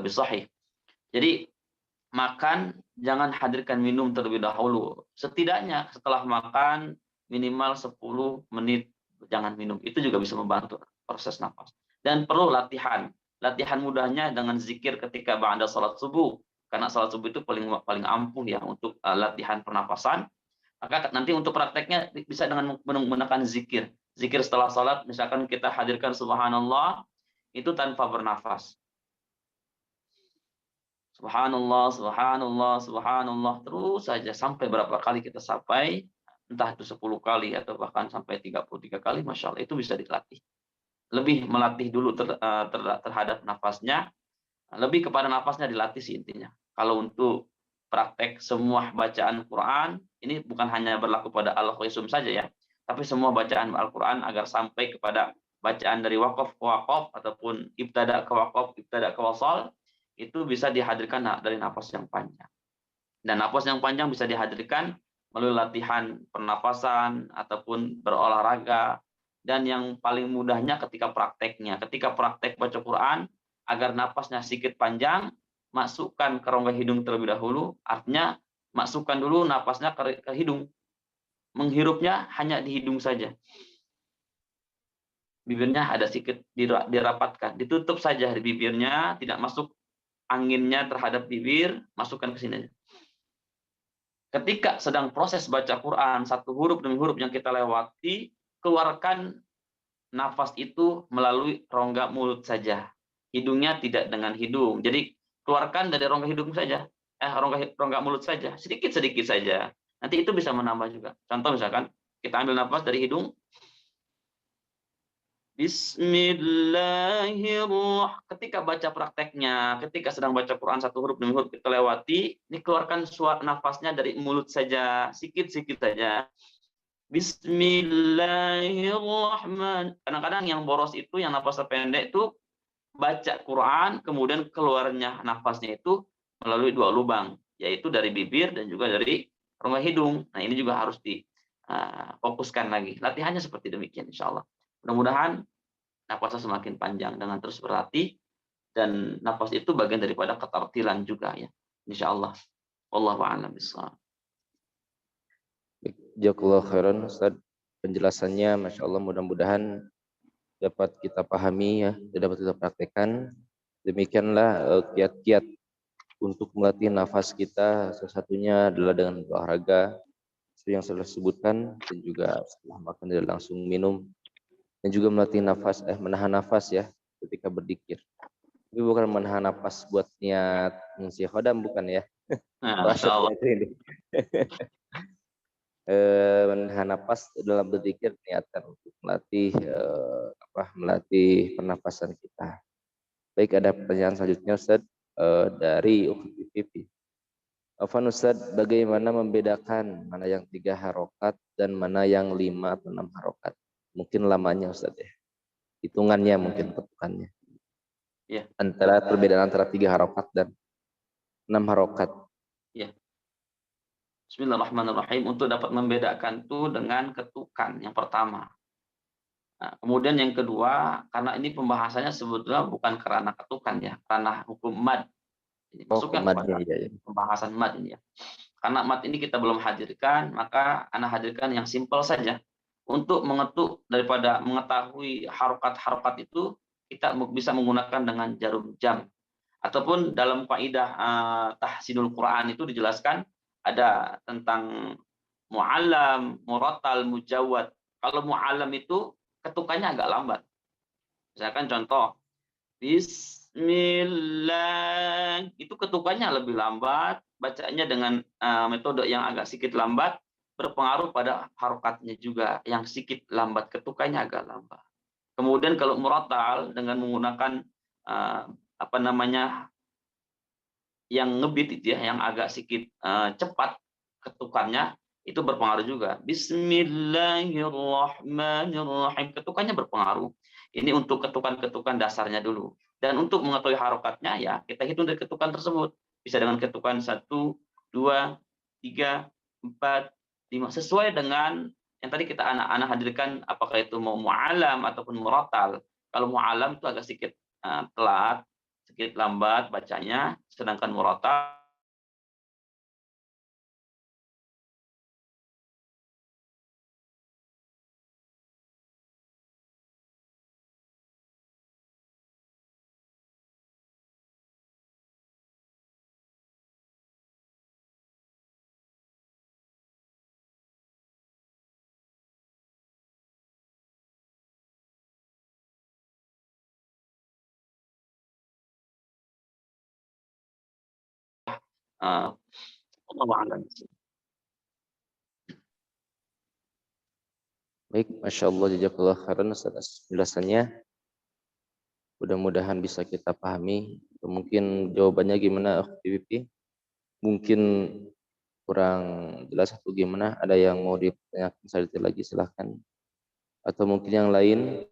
sahih. Jadi makan jangan hadirkan minum terlebih dahulu. Setidaknya setelah makan minimal 10 menit jangan minum. Itu juga bisa membantu proses nafas. Dan perlu latihan. Latihan mudahnya dengan zikir ketika ba'da salat subuh. karena salat subuh itu paling paling ampuh ya untuk latihan pernapasan. Maka nanti untuk prakteknya bisa dengan menggunakan zikir. Zikir setelah salat, misalkan kita hadirkan subhanallah, itu tanpa bernafas. Subhanallah, subhanallah, subhanallah, terus saja sampai berapa kali kita sampai, entah itu 10 kali atau bahkan sampai 33 kali, Masya Allah, itu bisa dilatih. Lebih melatih dulu terhadap nafasnya, lebih kepada nafasnya dilatih sih intinya. Kalau untuk praktek semua bacaan Quran, ini bukan hanya berlaku pada Al-Qaisum saja ya, tapi semua bacaan Al-Quran agar sampai kepada bacaan dari wakaf ke wakaf ataupun ibtada ke wakaf, ibtada ke wasal, itu bisa dihadirkan dari nafas yang panjang. Dan nafas yang panjang bisa dihadirkan melalui latihan pernapasan ataupun berolahraga. Dan yang paling mudahnya ketika prakteknya. Ketika praktek baca Quran, agar nafasnya sedikit panjang, masukkan ke rongga hidung terlebih dahulu. Artinya, masukkan dulu nafasnya ke hidung. Menghirupnya hanya di hidung saja. Bibirnya ada sedikit dirapatkan. Ditutup saja di bibirnya, tidak masuk anginnya terhadap bibir, masukkan ke sini. Ketika sedang proses baca Quran, satu huruf demi huruf yang kita lewati, keluarkan nafas itu melalui rongga mulut saja. Hidungnya tidak dengan hidung. Jadi keluarkan dari rongga hidung saja. Rongga mulut saja. Sedikit-sedikit saja. Nanti itu bisa menambah juga. Contoh misalkan, kita ambil nafas dari hidung. Bismillahirrahmanirrahim. Ketika baca prakteknya, ketika sedang baca Quran satu huruf demi huruf kita lewati, ini keluarkan suara nafasnya dari mulut saja, sikit-sikit saja. Bismillahirrahmanirrahim. Kadang-kadang yang boros itu, yang nafasnya pendek itu baca Quran, kemudian keluarnya nafasnya itu melalui dua lubang, yaitu dari bibir dan juga dari rongga hidung. Nah ini juga harus difokuskan lagi. Latihannya seperti demikian, insya Allah. Mudah-mudahan nafasnya semakin panjang dengan terus berlatih, dan nafas itu bagian daripada ketartilan juga ya, insya Allah. Wallahu a'lam bishawab. Jazakallahu khairan Ustaz, penjelasannya Masya Allah, mudah-mudahan dapat kita pahami ya, dan dapat kita praktekkan. Demikianlah kiat-kiat untuk melatih nafas kita. Salah satunya adalah dengan olahraga yang sudah disebutkan, dan juga setelah makan tidak langsung minum, dan juga melatih nafas, menahan nafas ya ketika berzikir. Tapi bukan menahan nafas buat niat ngisi khodam, bukan ya. Nah, Masya Allah. Ini. Menahan nafas dalam berzikir niatkan untuk melatih melatih pernapasan kita. Baik, ada pertanyaan selanjutnya Ustaz dari Ukhti Pipi. Afwan Ustaz, bagaimana membedakan mana yang 3 harokat dan mana yang 5 atau 6 harokat? Mungkin lamanya Ustaz ya. Hitungannya mungkin ketukannya. Ya. Perbedaan antara 3 harokat dan 6 harokat. Ya. Bismillahirrahmanirrahim. Untuk dapat membedakan itu dengan ketukan yang pertama. Nah, kemudian yang kedua, karena ini pembahasannya sebetulnya bukan karena ketukan ya, karena hukum mad. Ini masukkan pada pembahasan mad ini ya. Karena mad ini kita belum hadirkan, maka Ana hadirkan yang simpel saja. Untuk mengetuk daripada mengetahui harokat-harokat itu, kita bisa menggunakan dengan jarum jam. Ataupun dalam kaidah tahsinul Quran itu dijelaskan ada tentang mu'allam, murattal, mujawwad. Kalau mu'allam itu ketukannya agak lambat. Misalkan contoh, Bismillah, itu ketukannya lebih lambat, bacanya dengan metode yang agak sedikit lambat, berpengaruh pada harokatnya juga, yang sedikit lambat, ketukannya agak lambat. Kemudian kalau murattal dengan menggunakan yang ngebit itu ya, yang agak sedikit cepat ketukannya, itu berpengaruh juga. Bismillahirrahmanirrahim, ketukannya berpengaruh. Ini untuk ketukan-ketukan dasarnya dulu. Dan untuk mengetahui harokatnya ya kita hitung dari ketukan tersebut. Bisa dengan ketukan 1, 2, 3, 4, 5 sesuai dengan yang tadi kita anak-anak hadirkan, apakah itu mau mu'alam ataupun murattal. Kalau mu'alam itu agak sedikit telat, sedikit lambat bacanya, sedangkan murattal Allahu a'lam. Baik, Masya Allah, jazakallah khairan atas penjelasannya. Mudah-mudahan bisa kita pahami. Mungkin jawabannya gimana, PVP? Mungkin kurang jelas atau gimana? Ada yang mau ditanyakan saya lagi, silahkan. Atau mungkin yang lain?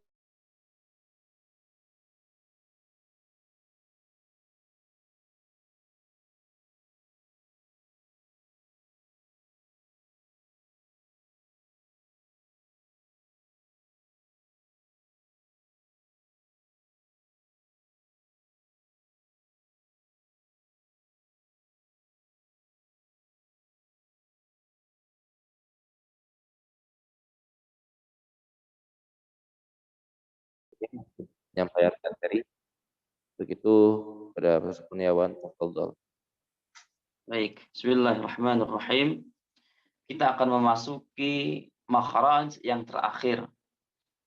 Menyampaikan materi. Begitu pada Profesor Kurniawan, tafadhol. Baik, bismillahirrahmanirrahim. Kita akan memasuki makhraj yang terakhir,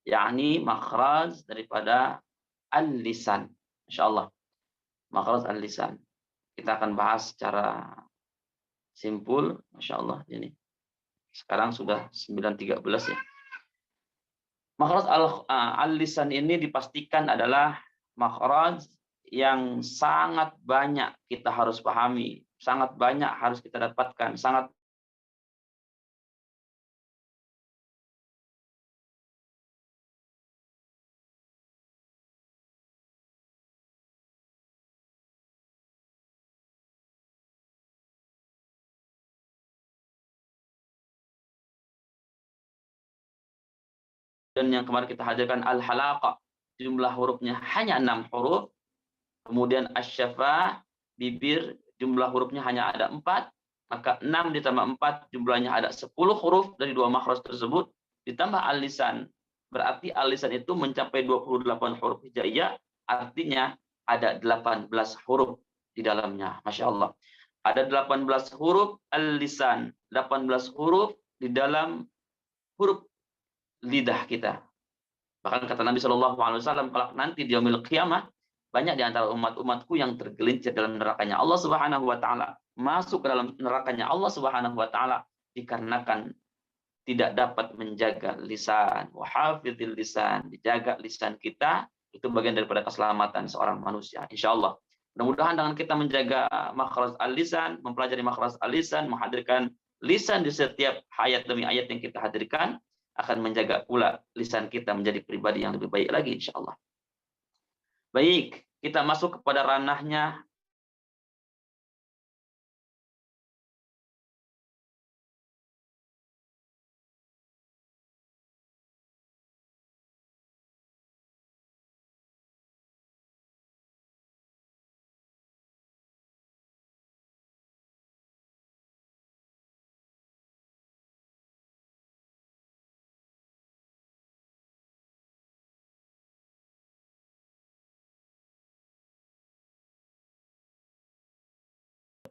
yakni makhraj daripada al-lisan. Insyaallah. Makhraj al-lisan. Kita akan bahas secara simpul, masyaallah ini. Sekarang sudah 9.13 ya. Makhraj al-lisan ini dipastikan adalah makhraj yang sangat banyak kita harus pahami, sangat banyak harus kita dapatkan, sangat dan yang kemarin kita hadirkan al-halaqah, jumlah hurufnya hanya 6 huruf. Kemudian asy-syafah, bibir, jumlah hurufnya hanya ada 4, maka 6 ditambah 4 jumlahnya ada 10 huruf dari dua makhraj tersebut, ditambah al-lisan. Berarti al-lisan itu mencapai 28 huruf hijaiyah, artinya ada 18 huruf di dalamnya. Masya Allah. Ada 18 huruf al-lisan, 18 huruf di dalam huruf lidah kita. Bahkan kata Nabi Shallallahu Alaihi Wasallam, kalau nanti di yaumil qiyamah, banyak di antara umat-umatku yang tergelincir dalam nerakanya Allah Subhanahu Wa Taala, masuk ke dalam nerakanya Allah Subhanahu Wa Taala dikarenakan tidak dapat menjaga lisan. Wahafidil lisan, dijaga lisan kita itu bagian daripada keselamatan seorang manusia. Insya Allah. Mudah-mudahan dengan kita menjaga makhraj al-lisan, mempelajari makhraj al-lisan, menghadirkan lisan di setiap ayat demi ayat yang kita hadirkan, akan menjaga pula lisan kita menjadi pribadi yang lebih baik lagi, insya Allah. Baik, kita masuk kepada ranahnya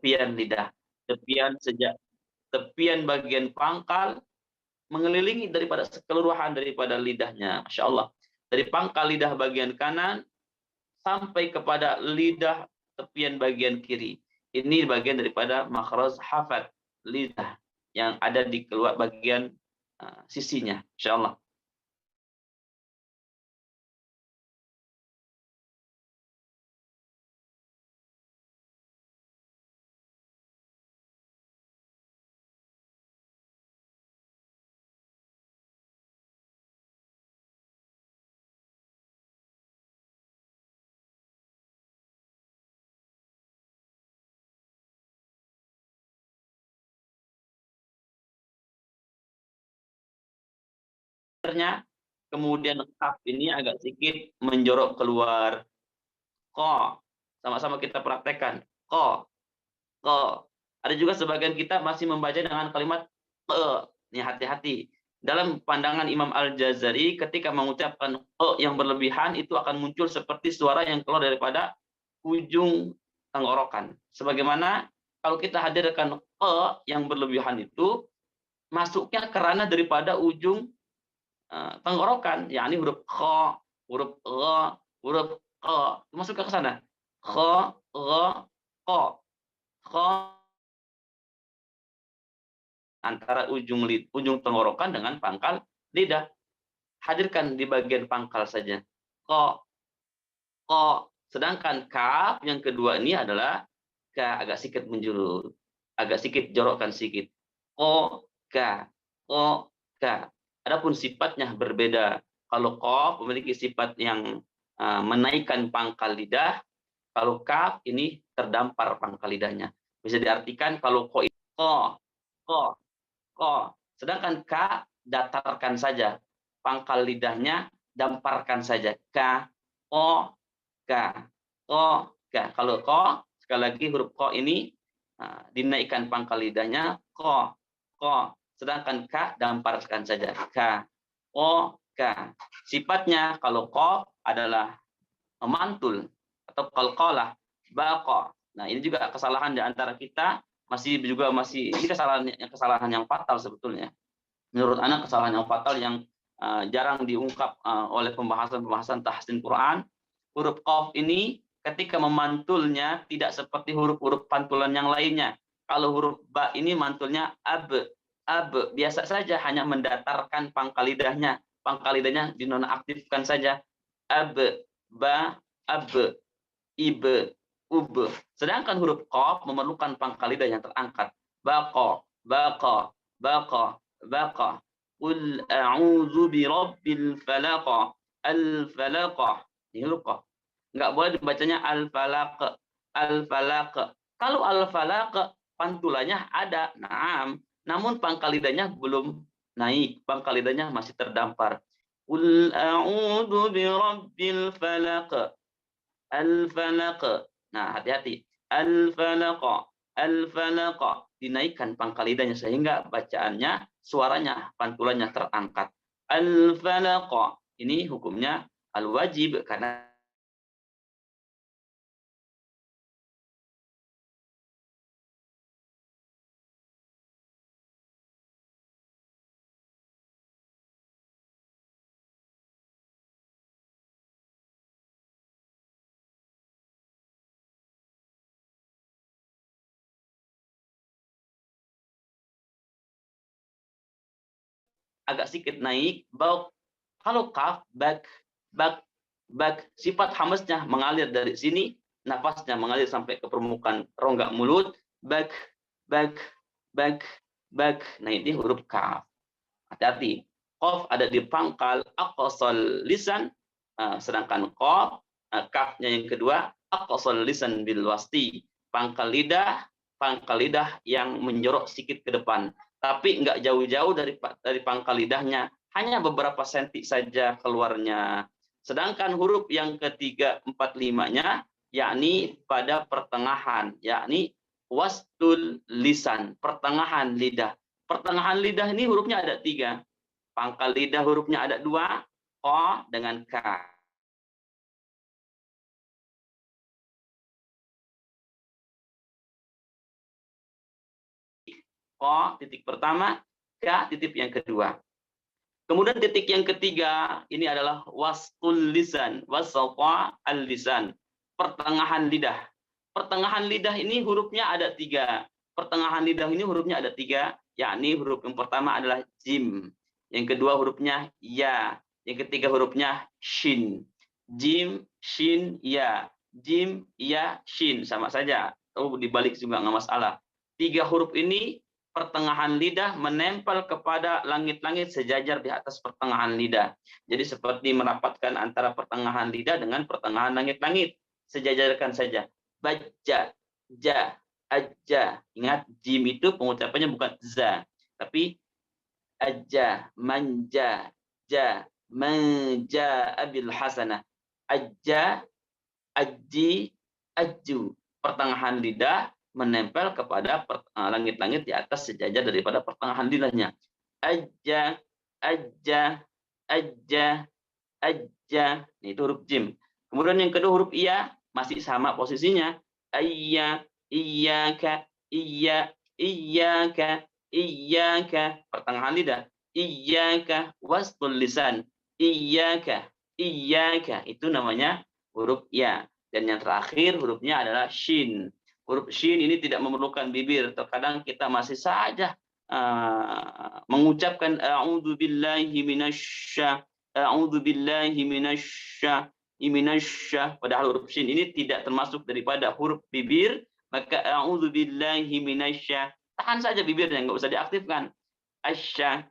tepian lidah, tepian bagian pangkal mengelilingi daripada keseluruhan daripada lidahnya, masya Allah. Dari pangkal lidah bagian kanan sampai kepada lidah tepian bagian kiri. Ini bagian daripada makhraj hafat lidah yang ada di keluar bagian sisinya, insya Allah. Kemudian kaf ini agak sedikit menjorok keluar. Ko, sama-sama kita praktekkan. Ko, ko. Ada juga sebagian kita masih membaca dengan kalimat ke. Ini hati-hati. Dalam pandangan Imam Al-Jazari, ketika mengucapkan ke yang berlebihan, itu akan muncul seperti suara yang keluar daripada ujung tenggorokan. Sebagaimana kalau kita hadirkan ke yang berlebihan itu, masuknya kerana daripada ujung tenggorokan, yakni huruf kha, huruf gha, huruf qa, masuk ke sana. Kha, gha, qa. Kha, antara ujung tenggorokan dengan pangkal lidah. Hadirkan di bagian pangkal saja. Ko. Sedangkan kaf yang kedua ini adalah ka, agak sedikit menjulur, agak sedikit jorokkan sedikit. Ka. Adapun sifatnya berbeda. Kalau qaf memiliki sifat yang menaikkan pangkal lidah, kalau kaf ini terdampar pangkal lidahnya. Bisa diartikan kalau ko, sedangkan ka datarkan saja, pangkal lidahnya damparkan saja. Ka. Kalau ko, sekali lagi huruf ko ini dinaikkan pangkal lidahnya, ko. Sedangkan ka damparkan saja. Ka. Sifatnya kalau ko adalah mantul atau qalqalah, baqa. Nah, ini juga kesalahan di antara kita, ini kesalahan yang fatal sebetulnya. Menurut anak kesalahan yang fatal yang jarang diungkap oleh pembahasan tahsin Quran. Huruf qaf ini ketika memantulnya tidak seperti huruf-huruf pantulan yang lainnya. Kalau huruf ba ini mantulnya ab, biasa saja, hanya mendatarkan pangkal lidahnya. Pangkal lidahnya dinonaktifkan saja. Ab, ba, ab, ib, ub. Sedangkan huruf qaf memerlukan pangkal lidah yang terangkat. Baqa. Qul a'udzu birabbil falaq. Al-falaq. Ini huruf qaf. Enggak boleh dibacanya al-falaq. Kalau al-falaq pantulannya ada, namun pangkal lidahnya belum naik, pangkal lidahnya masih terdampar. Qul a'udzu birabbil falaq. Al-falaq. Nah, hati-hati. Al-falaq. Dinaikkan pangkal lidahnya sehingga bacaannya, suaranya, pantulannya terangkat. Al-falaq. Ini hukumnya al-wajib karena agak sedikit naik. Kalau kaf, bak. Sifat hamzahnya mengalir dari sini, nafasnya mengalir sampai ke permukaan rongga mulut. Bak. Nah, ini huruf kaf. Hati-hati. Qaf ada di pangkal aqsal lisan, sedangkan kafnya yang kedua aqsal lisan bil wasti. Pangkal lidah yang menjorok sedikit ke depan. Tapi nggak jauh-jauh dari pangkal lidahnya, hanya beberapa senti saja keluarnya. Sedangkan huruf yang ketiga, 4-5-nya, yakni pada pertengahan, yakni wastul lisan, pertengahan lidah. Pertengahan lidah ini hurufnya ada 3. Pangkal lidah hurufnya ada 2, ko dengan ka. Ko titik pertama, ka titik yang kedua. Kemudian titik yang ketiga ini adalah wastul lisan, wasaqa al-lisan, pertengahan lidah. Pertengahan lidah ini hurufnya ada 3. Pertengahan lidah ini hurufnya ada 3, yakni huruf yang pertama adalah jim, yang kedua hurufnya ya, yang ketiga hurufnya shin. Jim, shin, ya. Jim, ya, shin, sama saja. Dibalik juga nggak masalah. 3 huruf ini pertengahan lidah menempel kepada langit-langit sejajar di atas pertengahan lidah. Jadi seperti merapatkan antara pertengahan lidah dengan pertengahan langit-langit. Sejajarkan saja. Baca, ja, aja. Ingat, jim itu pengucapannya bukan za, tapi aja, manja, ja, manja abil hasanah. Aja, aji, aju. Pertengahan lidah menempel kepada langit-langit di atas sejajar daripada pertengahan lidahnya. Aja. Ini itu huruf jim. Kemudian yang kedua huruf iya, masih sama posisinya. Iya, iyyaka, iyyaka, pertengahan lidah. Iyyaka wastul lisan. Iyyaka, itu namanya huruf ya. Dan yang terakhir hurufnya adalah shin. Huruf shin ini tidak memerlukan bibir. Terkadang kita masih saja mengucapkan a'udzu billahi padahal huruf shin ini tidak termasuk daripada huruf bibir, maka a'udzu billahi tahan saja bibirnya, enggak usah diaktifkan. Asya,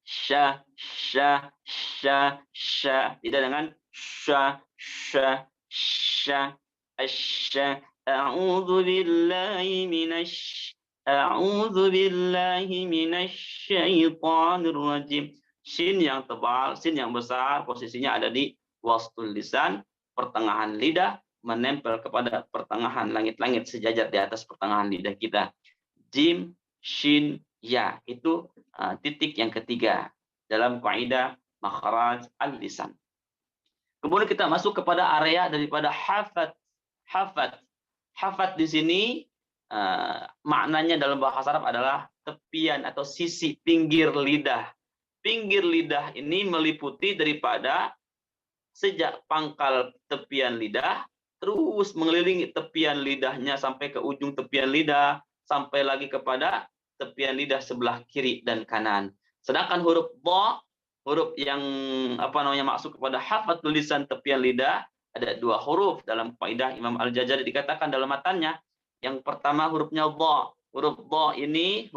sya, sya, sya, sya, tidak dengan sya, sya, sya, asya. A'udzu billahi minasyaitonir rajim. Shin yang tebal, sin yang besar, posisinya ada di wastul lisan, pertengahan lidah, menempel kepada pertengahan langit-langit sejajar di atas pertengahan lidah kita. Jim, shin, ya, itu titik yang ketiga dalam kaidah makhraj al-lisan. Kemudian kita masuk kepada area daripada hafat. Hafat di sini maknanya dalam bahasa Arab adalah tepian atau sisi pinggir lidah. Pinggir lidah ini meliputi daripada sejak pangkal tepian lidah, terus mengelilingi tepian lidahnya sampai ke ujung tepian lidah, sampai lagi kepada tepian lidah sebelah kiri dan kanan. Sedangkan huruf dha, huruf yang masuk kepada hafat tulisan tepian lidah, ada 2 huruf dalam kaidah Imam Al-Jazari dikatakan dalam matanya. Yang pertama hurufnya dha. Huruf dha ini,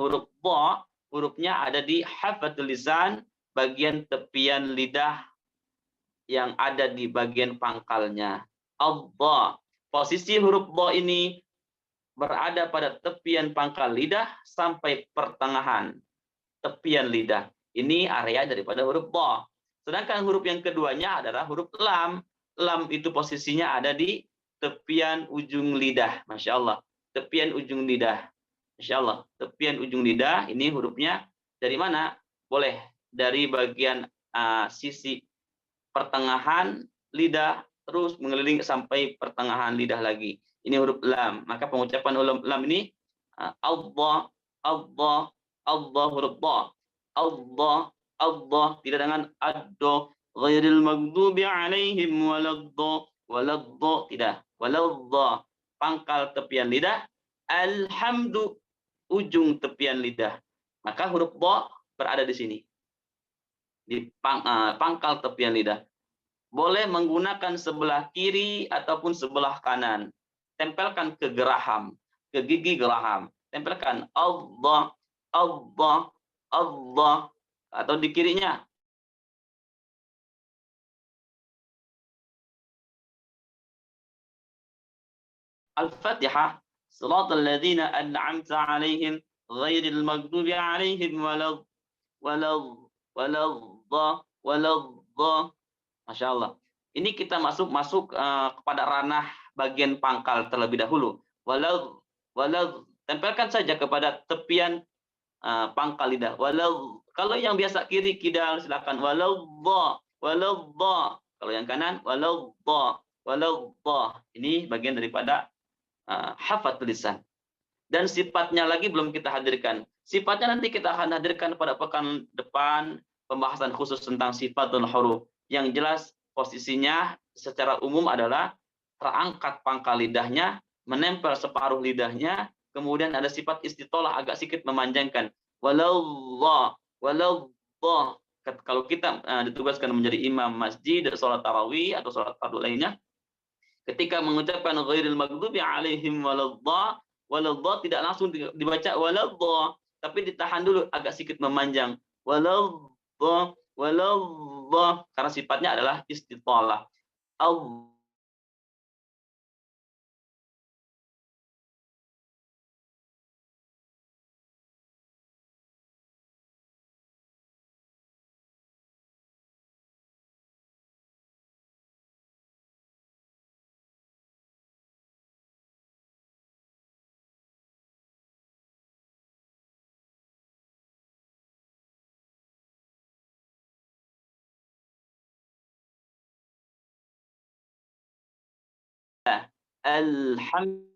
hurufnya ada di hafat tulisan bagian tepian lidah yang ada di bagian pangkalnya. Al-dha. Posisi huruf dha ini berada pada tepian pangkal lidah sampai pertengahan tepian lidah. Ini area daripada huruf dha. Sedangkan huruf yang keduanya adalah huruf lam. Lam itu posisinya ada di tepian ujung lidah. Masya Allah. Tepian ujung lidah. Masya Allah. Tepian ujung lidah, ini hurufnya dari mana? Boleh dari bagian sisi pertengahan lidah, terus mengelilingi sampai pertengahan lidah lagi. Ini huruf lam. Maka pengucapan lam ini Allah, Allah, Allah, huruf dha. Allah, Allah, tidak dengan addo, ghairil maghdubi alaihim waladdo, tidak. Waladdo, pangkal tepian lidah. Alhamdu, ujung tepian lidah. Maka huruf dha berada di sini. Di pangkal tepian lidah. Boleh menggunakan sebelah kiri ataupun sebelah kanan. Tempelkan ke geraham, ke gigi geraham. Tempelkan Allah, Allah, Allah, atau di kirinya. Al-Fatihah. Shiratal ladzina an'amta 'alaihim ghairil maghdubi 'alaihim waladh. Masya Allah. Ini kita masuk kepada ranah bagian pangkal terlebih dahulu. Walau tempelkan saja kepada tepian pangkal lidah. Kalau yang biasa kiri kidal silakan walau dha. Kalau yang kanan walau dha. Ini bagian daripada hafat tulisan. Dan sifatnya lagi belum kita hadirkan. Sifatnya nanti kita akan hadirkan pada pekan depan, pembahasan khusus tentang sifatul huruf. Yang jelas posisinya secara umum adalah terangkat pangkal lidahnya, menempel separuh lidahnya, kemudian ada sifat istitolah agak sedikit memanjangkan. Walau dha. Kalau kita ditugaskan menjadi imam masjid, sholat tarawih atau sholat fardu lainnya, ketika mengucapkan ghairil maghdubi alaihim waladh, tidak langsung dibaca waladh, tapi ditahan dulu agak sedikit memanjang. Waladh, karena sifatnya adalah istitalah. Alhamdulillah.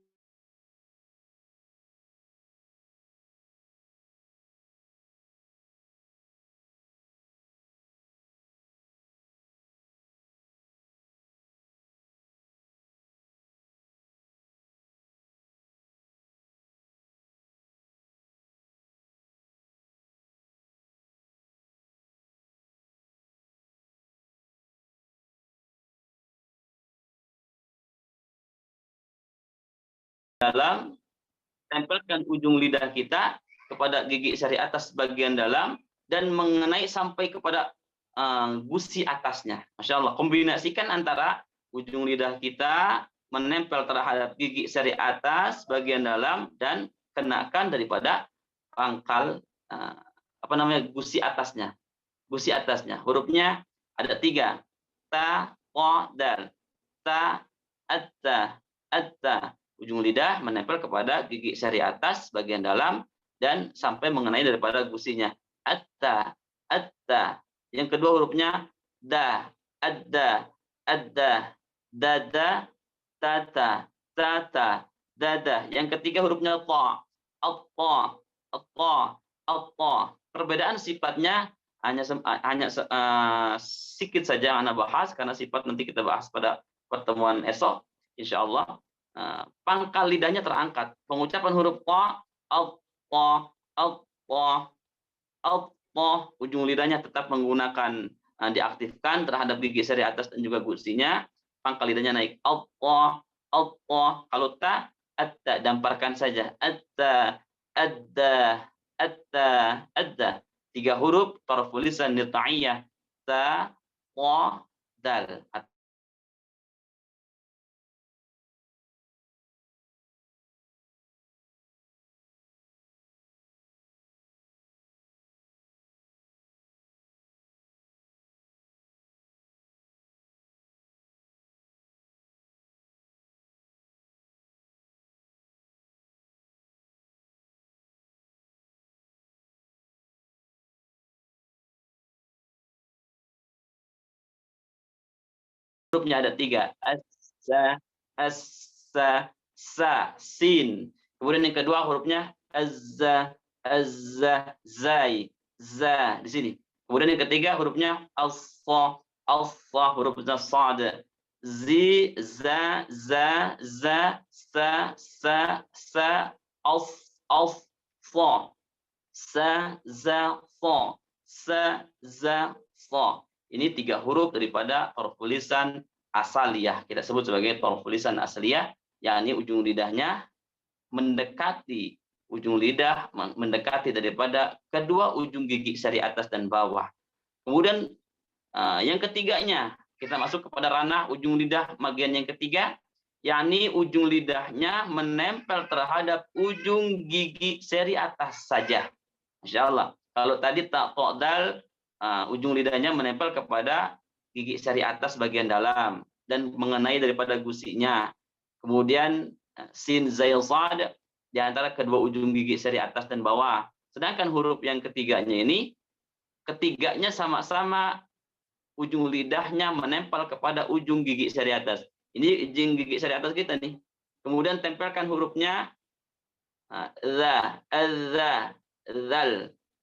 dalam, tempelkan ujung lidah kita kepada gigi sari atas bagian dalam dan mengenai sampai kepada gusi atasnya. Masya Allah, kombinasikan antara ujung lidah kita menempel terhadap gigi sari atas bagian dalam dan kenakan daripada pangkal gusi atasnya. Gusi atasnya. Hurufnya ada 3. Ta, ta, dal. Ta, atta, atta. Ujung lidah menempel kepada gigi sari atas bagian dalam dan sampai mengenai daripada gusinya. Atta, atta. Yang kedua hurufnya da, adda, adda, dada, tata, tata, dada. Yang ketiga hurufnya ta, atta, atta, atta. Perbedaan sifatnya hanya sedikit saja yang Anda bahas karena sifat nanti kita bahas pada pertemuan esok insyaallah. Pangkal lidahnya terangkat. Pengucapan huruf ta, alta, alta, alta, ujung lidahnya tetap menggunakan diaktifkan terhadap gigi sari atas dan juga gusinya. Pangkal lidahnya naik. Alta, alta. Kalau ta, atta, damparkan saja. Atta, adda, atta, adda. 3 huruf taraful lisan nita'iyah. Ta, ta, dal. Hurufnya ada 3. Assa, assa, sa, sin. Kemudian yang kedua hurufnya azza, azza, zai, za di sini. Kemudian yang ketiga hurufnya alsa, alsa, hurufnya sad. Zi, za, za, za, sa, als, sa. Sa, za, sa. Ini 3 huruf daripada taraful lisan asaliyah. Kita sebut sebagai taraful lisan asaliyah, yakni ujung lidahnya mendekati daripada kedua ujung gigi sari atas dan bawah. Kemudian yang ketiganya, kita masuk kepada ranah ujung lidah bagian yang ketiga, yakni ujung lidahnya menempel terhadap ujung gigi sari atas saja. Masya Allah. Kalau tadi tak dal, ujung lidahnya menempel kepada gigi sari atas bagian dalam dan mengenai daripada gusinya. Kemudian sin, zail, sad di antara kedua ujung gigi sari atas dan bawah. Sedangkan huruf yang ketiganya ini, ketiganya sama-sama ujung lidahnya menempel kepada ujung gigi sari atas. Ini ujung gigi sari atas kita nih. Kemudian tempelkan hurufnya za, azza, zal,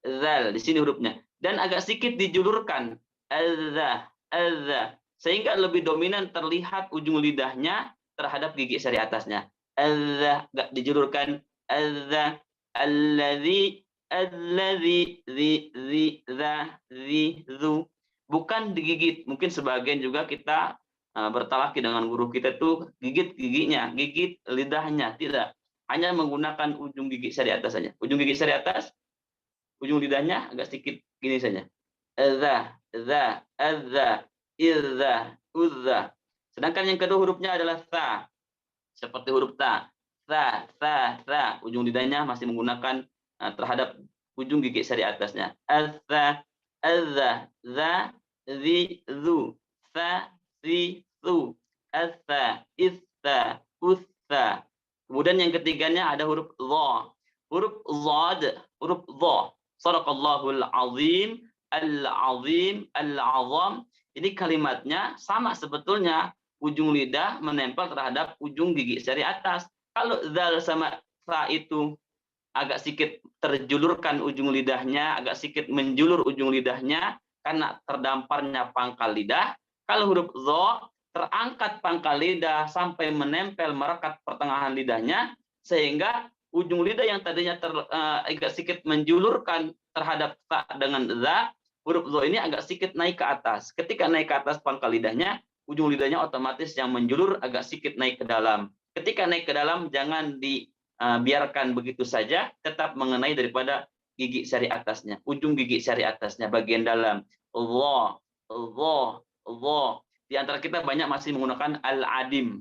zal. Di sini hurufnya. Dan agak sedikit dijulurkan. Azza, azza. Sehingga lebih dominan terlihat ujung lidahnya terhadap gigi sari atasnya. Azza, agak dijulurkan. Azza, alladzi, alladzi, zi, za, zi, zu. Bukan digigit. Mungkin sebagian juga kita bertalaki dengan guru kita tuh gigit giginya, gigit lidahnya. Tidak. Hanya menggunakan ujung gigi sari atas saja. Ujung gigi sari atas, ujung lidahnya agak sedikit gini saja. Azza, za, azza, izza, uzza. Sedangkan yang kedua hurufnya adalah tha. Seperti huruf ta. Tha, tha, tha. Ujung lidahnya masih menggunakan terhadap ujung gigi sari atasnya. Azza, azza, za, zi, zu. Tha, zi, zu. Azza, izza, uzza. Kemudian yang ketiganya ada huruf dha. Huruf zad, huruf dha. Shadaqallahul azim, al-azim, al-azam. Ini kalimatnya sama sebetulnya. Ujung lidah menempel terhadap ujung gigi sari atas. Kalau zal sama sa itu agak sedikit terjulurkan ujung lidahnya, agak sedikit menjulur ujung lidahnya karena terdamparnya pangkal lidah. Kalau huruf dha terangkat pangkal lidah sampai menempel merekat pertengahan lidahnya sehingga ujung lidah yang tadinya agak sedikit menjulurkan terhadap ta dengan za, huruf dha ini agak sedikit naik ke atas. Ketika naik ke atas pangkal lidahnya, ujung lidahnya otomatis yang menjulur agak sedikit naik ke dalam. Ketika naik ke dalam, jangan dibiarkan begitu saja, tetap mengenai daripada gigi sari atasnya, ujung gigi sari atasnya, bagian dalam. Allah, Allah, Allah. Di antara kita banyak masih menggunakan al-adim.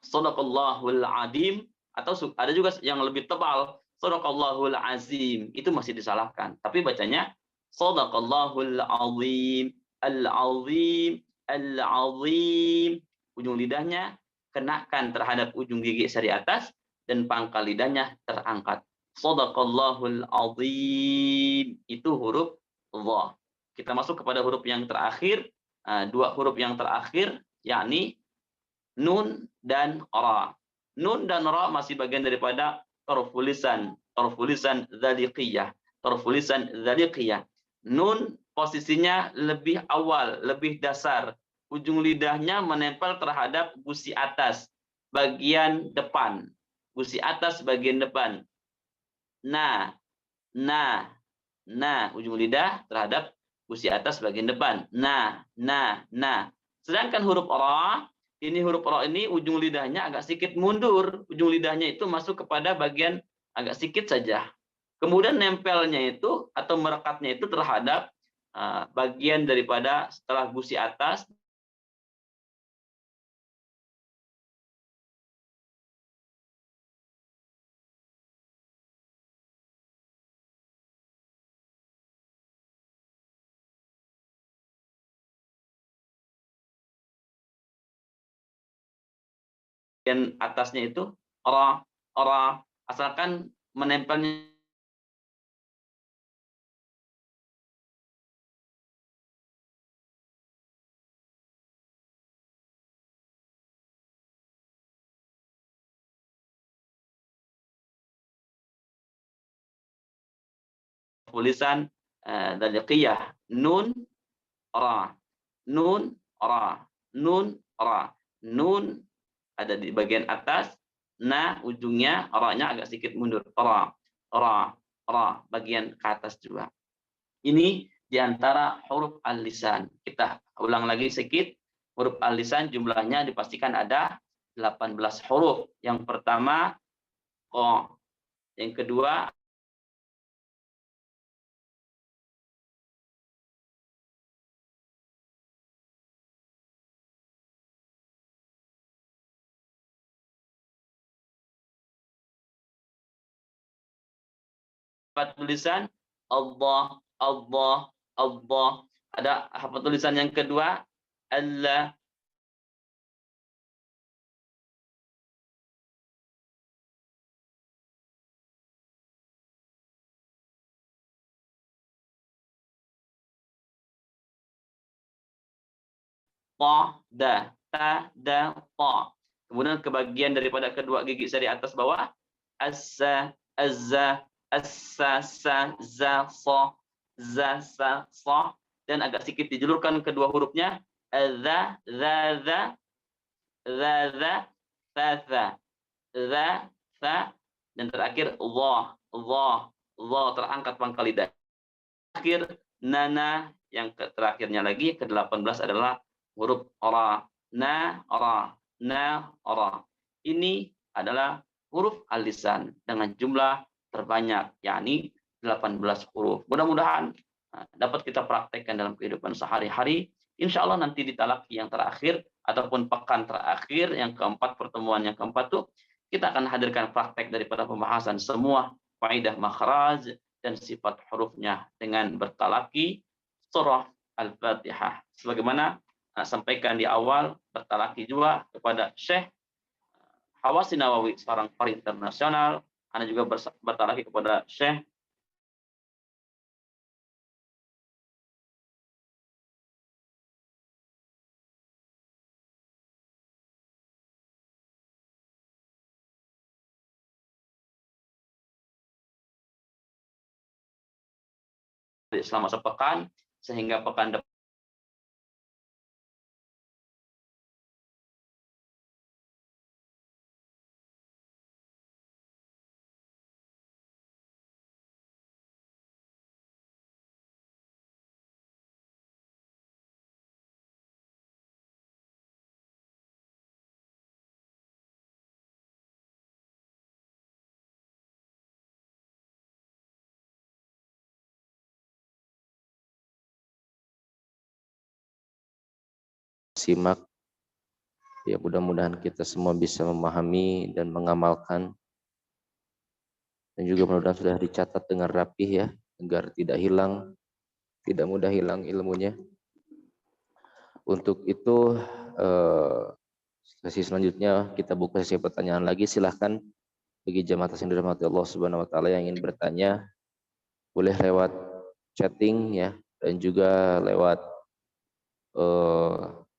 Shadaqallahul adim, atau ada juga yang lebih tebal, Shadaqallahul azim. Itu masih disalahkan. Tapi bacanya Shadaqallahul azim, al-azim, al-azim. Ujung lidahnya kenakan terhadap ujung gigi sari atas dan pangkal lidahnya terangkat. Shadaqallahul azim. Itu huruf dha. Kita masuk kepada huruf yang terakhir, dua huruf yang terakhir, yakni nun dan ra. Nun dan ra masih bagian daripada tarful lisan dzaliqiyah. Tarful lisan dzaliqiyah. Nun posisinya lebih awal, lebih dasar. Ujung lidahnya menempel terhadap gusi atas bagian depan. Gusi atas bagian depan. Nah, nah, nah, ujung lidah terhadap gusi atas bagian depan. Nah, nah, nah. Sedangkan huruf ra, ini huruf ra ini ujung lidahnya agak sedikit mundur. Ujung lidahnya itu masuk kepada bagian agak sedikit saja. Kemudian nempelnya itu atau merekatnya itu terhadap bagian daripada setelah gusi atas bagian atasnya itu ra, ra, asalkan menempelnya tulisan dzaliqiyah. Nun, ra, nun, ra, nun, ra. Nun ada di bagian atas, nah ujungnya ra-nya agak sedikit mundur. Ra, ra, ra, bagian ke atas juga. Ini diantara huruf al-lisan. Kita ulang lagi sedikit. Huruf al-lisan jumlahnya dipastikan ada 18 huruf. Yang pertama qa, yang kedua tulisan Allah, Allah, Allah. Ada hafal tulisan yang kedua Allah, ta, da, ta, da, ta. Kemudian kebagian daripada kedua gigi sari atas bawah, assa, azza, assa, sa, za, sa, za, sa, sa, dan agak sedikit dijulurkan kedua hurufnya, adza, za, za, za, za, sa, sa, za, sa, dan terakhir Allah, terangkat pangkal lidah. Terakhir nana, yang terakhirnya lagi ke-18 adalah huruf ra. Na, ra, na, ra. Ini adalah huruf al-lisan dengan jumlah terbanyak, yakni 18 huruf. Mudah-mudahan dapat kita praktekkan dalam kehidupan sehari-hari. Insya Allah nanti di talaki yang terakhir ataupun pekan terakhir yang keempat, pertemuan yang keempat tuh kita akan hadirkan praktek daripada pembahasan semua faidah makhraj dan sifat hurufnya dengan bertalaki surah Al-Fatihah. Sebagaimana sampaikan di awal, bertalaki juga kepada Syekh Hawasi Nawawi, seorang qari internasional. Anda juga bertalaki kepada Syekh selama sepekan, sehingga pekan depan simak. Ya, mudah-mudahan kita semua bisa memahami dan mengamalkan. Dan juga mudah-mudahan sudah dicatat dengan rapih ya, agar tidak hilang, tidak mudah hilang ilmunya. Untuk itu sesi selanjutnya kita buka sesi pertanyaan lagi. Silahkan bagi jamaah yang dirahmati Allah Subhanahu Wa Taala yang ingin bertanya, boleh lewat chatting ya, dan juga lewat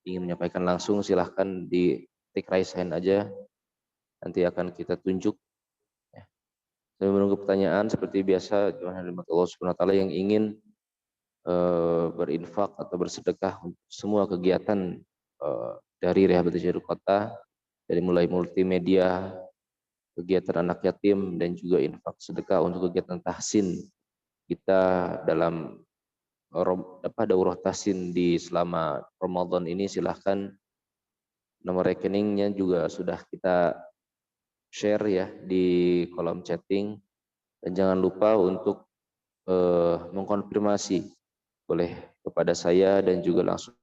ingin menyampaikan langsung, silahkan di tik raise hand aja, nanti akan kita tunjuk. Saya menunggu pertanyaan seperti biasa, jemaah Allah Subhanahu Wa Taala yang ingin berinfak atau bersedekah untuk semua kegiatan dari rehabilitasi kota, dari mulai multimedia, kegiatan anak yatim, dan juga infak sedekah untuk kegiatan tahsin kita dalam daurah tahsin di selama Ramadan ini. Silahkan, nomor rekeningnya juga sudah kita share ya di kolom chatting, dan jangan lupa untuk mengkonfirmasi boleh kepada saya dan juga langsung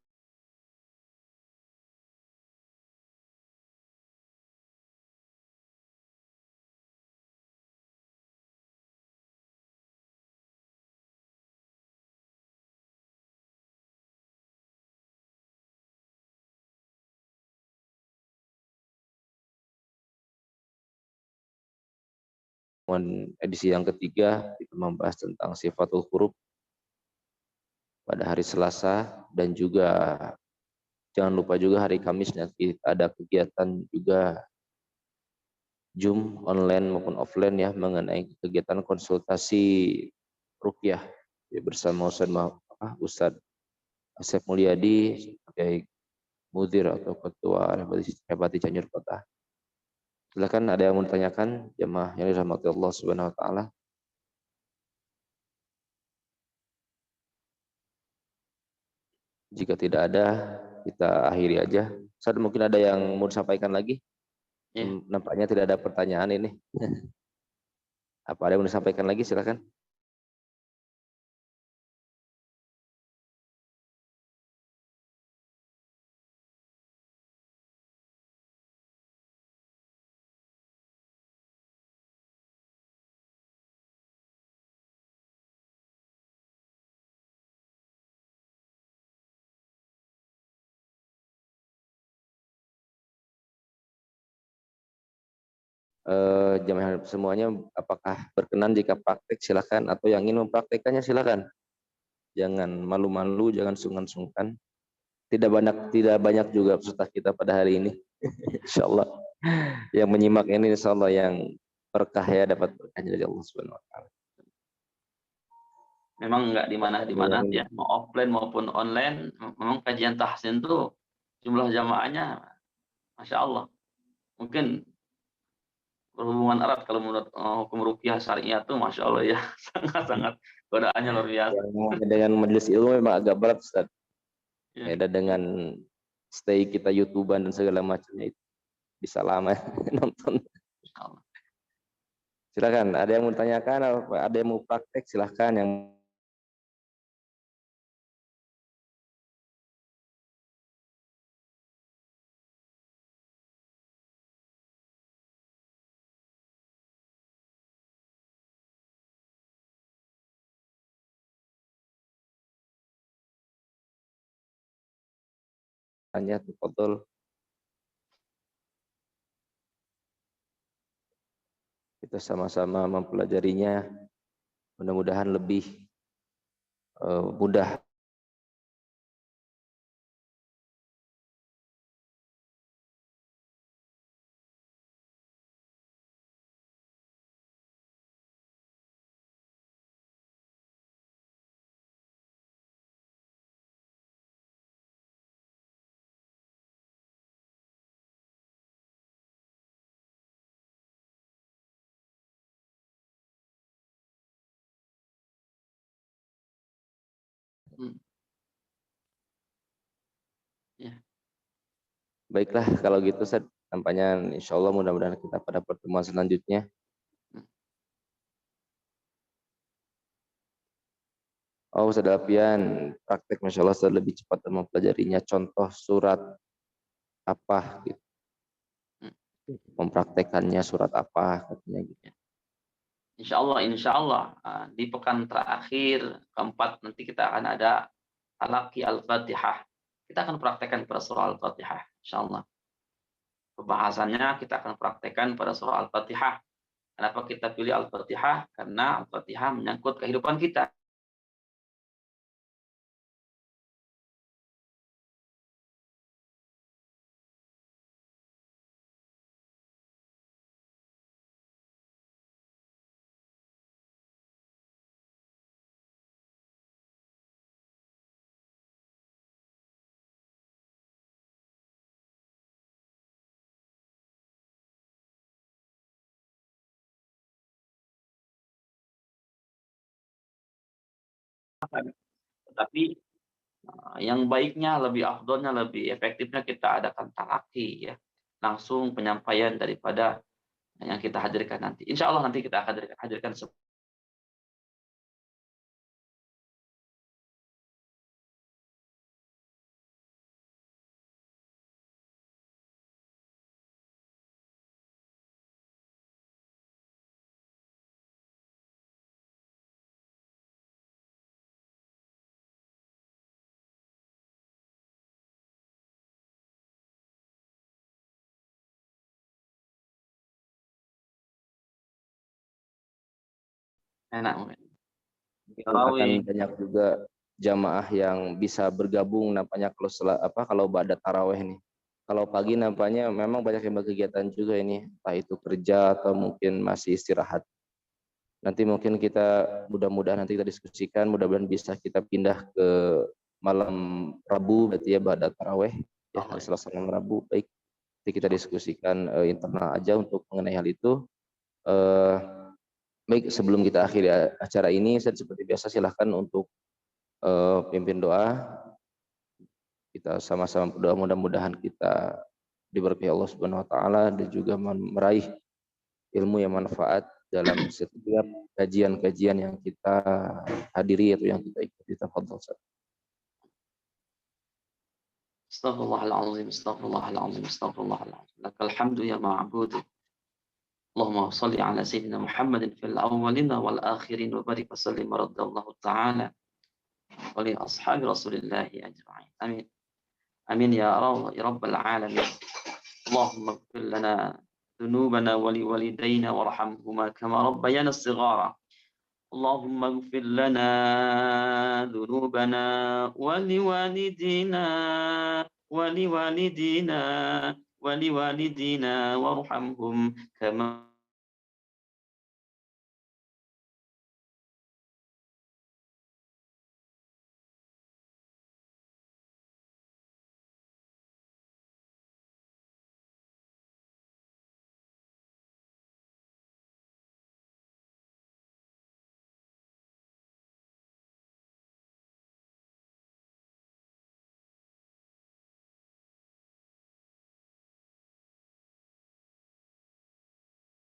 edisi yang ketiga. Kita membahas tentang sifatul huruf pada hari Selasa, dan juga jangan lupa juga hari Kamis nanti ada kegiatan juga Zoom online maupun offline ya, mengenai kegiatan konsultasi ruqyah ya, bersama Ustadz Asep Mulyadi sebagai mudir atau ketua Rehabilitasi Cianjur Kota. Silakan, ada yang mau ditanyakan jemaah yang dirahmati Allah Subhanahu Wa Taala? Jika tidak ada, kita akhiri aja. Ustaz, mungkin ada yang mau disampaikan lagi? Ya. Nampaknya tidak ada pertanyaan ini. Apa ada yang mau disampaikan lagi? Silakan. Jamaah semuanya, apakah berkenan jika praktek? Silakan, atau yang ingin mempraktekannya silakan. Jangan malu-malu, jangan sungkan-sungkan. Tidak banyak juga peserta kita pada hari ini. Insyaallah yang menyimak ini insyaallah yang berkah ya, dapat berkah dari Allah Subhanahu Wa Taala. Memang nggak di mana ya, mau offline maupun online, memang kajian tahsin tuh jumlah jamaahnya Masya Allah. Mungkin berhubungan erat kalau menurut hukum ruqyah syariah tuh Masya Allah ya, sangat-sangat godaannya luar biasa. Dengan majelis ilmu memang agak berat, Ustaz. Ya. Beda dengan stay kita YouTuber dan segala macamnya, itu bisa lama nonton. Silakan, ada yang mau tanyakan, ada yang mau praktek, silahkan. Yang tanya, tafadhol. Kita sama-sama mempelajarinya, mudah-mudahan lebih mudah. Ya. Baiklah kalau gitu, Ustaz. Tampaknya insya Allah mudah-mudahan kita pada pertemuan selanjutnya. Oh, Ustaz Alfian, praktek Masya Allah Ustaz lebih cepat dalam mempelajarinya. Contoh surat apa gitu. Mempraktekannya surat apa katanya gitu. Insya Allah di pekan terakhir keempat nanti kita akan ada talaqi al-Fatihah. Kita akan praktekkan pada surah al-Fatihah. Insya Allah. Pembahasannya kita akan praktekkan pada surah al-Fatihah. Kenapa kita pilih al-Fatihah? Karena al-Fatihah menyangkut kehidupan kita. Tetapi yang baiknya, lebih afdolnya, lebih efektifnya kita adakan talaki ya. Langsung penyampaian daripada yang kita hadirkan nanti. Insya Allah nanti kita hadirkan enak. Akan banyak juga jamaah yang bisa bergabung nampaknya kalau ba'da taraweh nih. Kalau pagi nampaknya memang banyak yang berkegiatan juga ini, entah itu kerja atau mungkin masih istirahat. Nanti mungkin kita mudah-mudahan nanti kita diskusikan, mudah-mudahan bisa kita pindah ke malam Rabu berarti ya ba'da taraweh ya, hari Selasa malam Rabu. Baik, nanti kita diskusikan internal aja untuk mengenai hal itu. Baik, sebelum kita akhiri acara ini, saya seperti biasa silahkan untuk pimpin doa. Kita sama-sama berdoa mudah-mudahan kita diberkahi Allah Subhanahu wa taala dan juga meraih ilmu yang manfaat dalam setiap kajian-kajian yang kita hadiri atau yang kita ikuti. Tafadhol. Astaghfirullahaladzim, astaghfirullahaladzim, astaghfirullahaladzim. Lakal hamdu ya ma'bud. Allahumma salli ala sayyidina Muhammadin fil awwalina wal akhirin wa barik wa sallim radallahu ta'ala wa li ashabi rasulillahi ajma'in. Amin. Amin ya rabbal alamin. Allahumma ighfir lana dhunubana wa li walidayna warhamhuma kama rabbayana shighara. Allahumma ighfir lana dhunubana wa li walidina ولوالدينا وارحمهم كما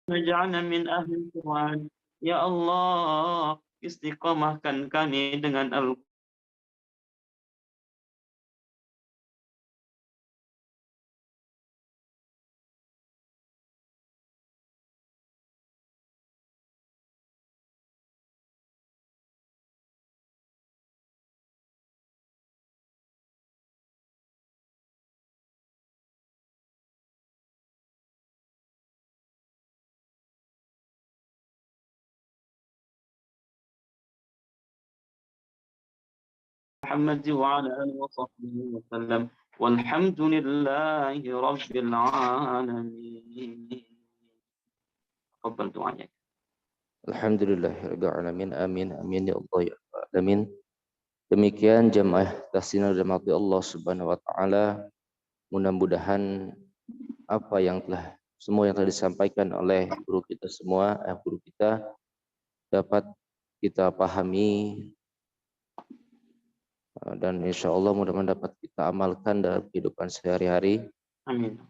Naj'alna min ahli Quran. Ya Allah, istiqamahkan kami dengan Al-Quran. محمد وعلى آله وصحبه وسلم والحمد لله رب العالمين. تقبل دعائك. Alhamdulillahirabbil alamin. Amin amin ya Allah ya Rabbal alamin. Demikian jamaah tahsinul rahmati Allah Subhanahu wa taala. Mudah-mudahan apa yang semua yang telah disampaikan oleh guru kita semua, guru kita dapat kita pahami dan insya Allah mudah-mudahan dapat kita amalkan dalam kehidupan sehari-hari. Amin.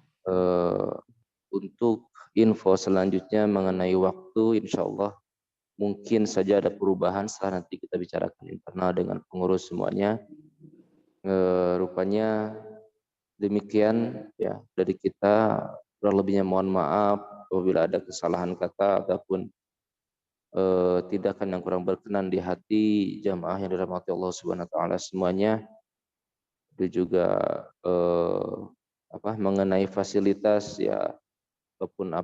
Untuk info selanjutnya mengenai waktu, insya Allah mungkin saja ada perubahan setelah nanti kita bicarakan internal dengan pengurus semuanya. Rupanya demikian ya dari kita, kurang lebihnya mohon maaf apabila ada kesalahan kata ataupun tindakan yang kurang berkenan di hati jamaah yang dirahmati Allah Subhanahu wa taala semuanya. Itu juga mengenai fasilitas ya ataupun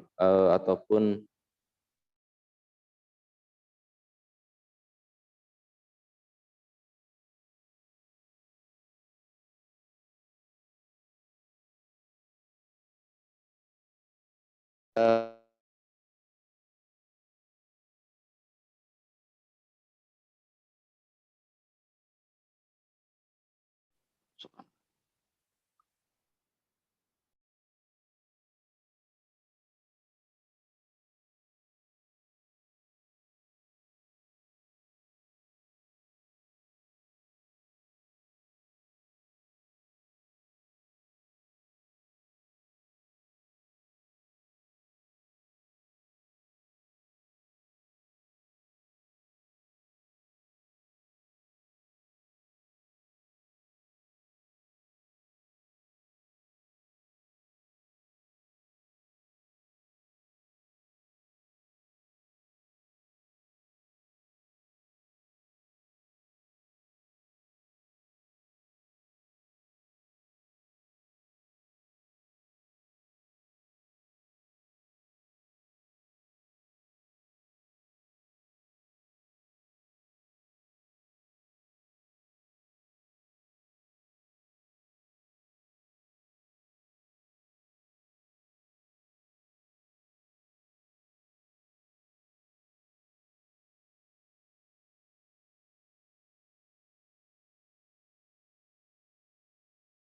Subhanallah.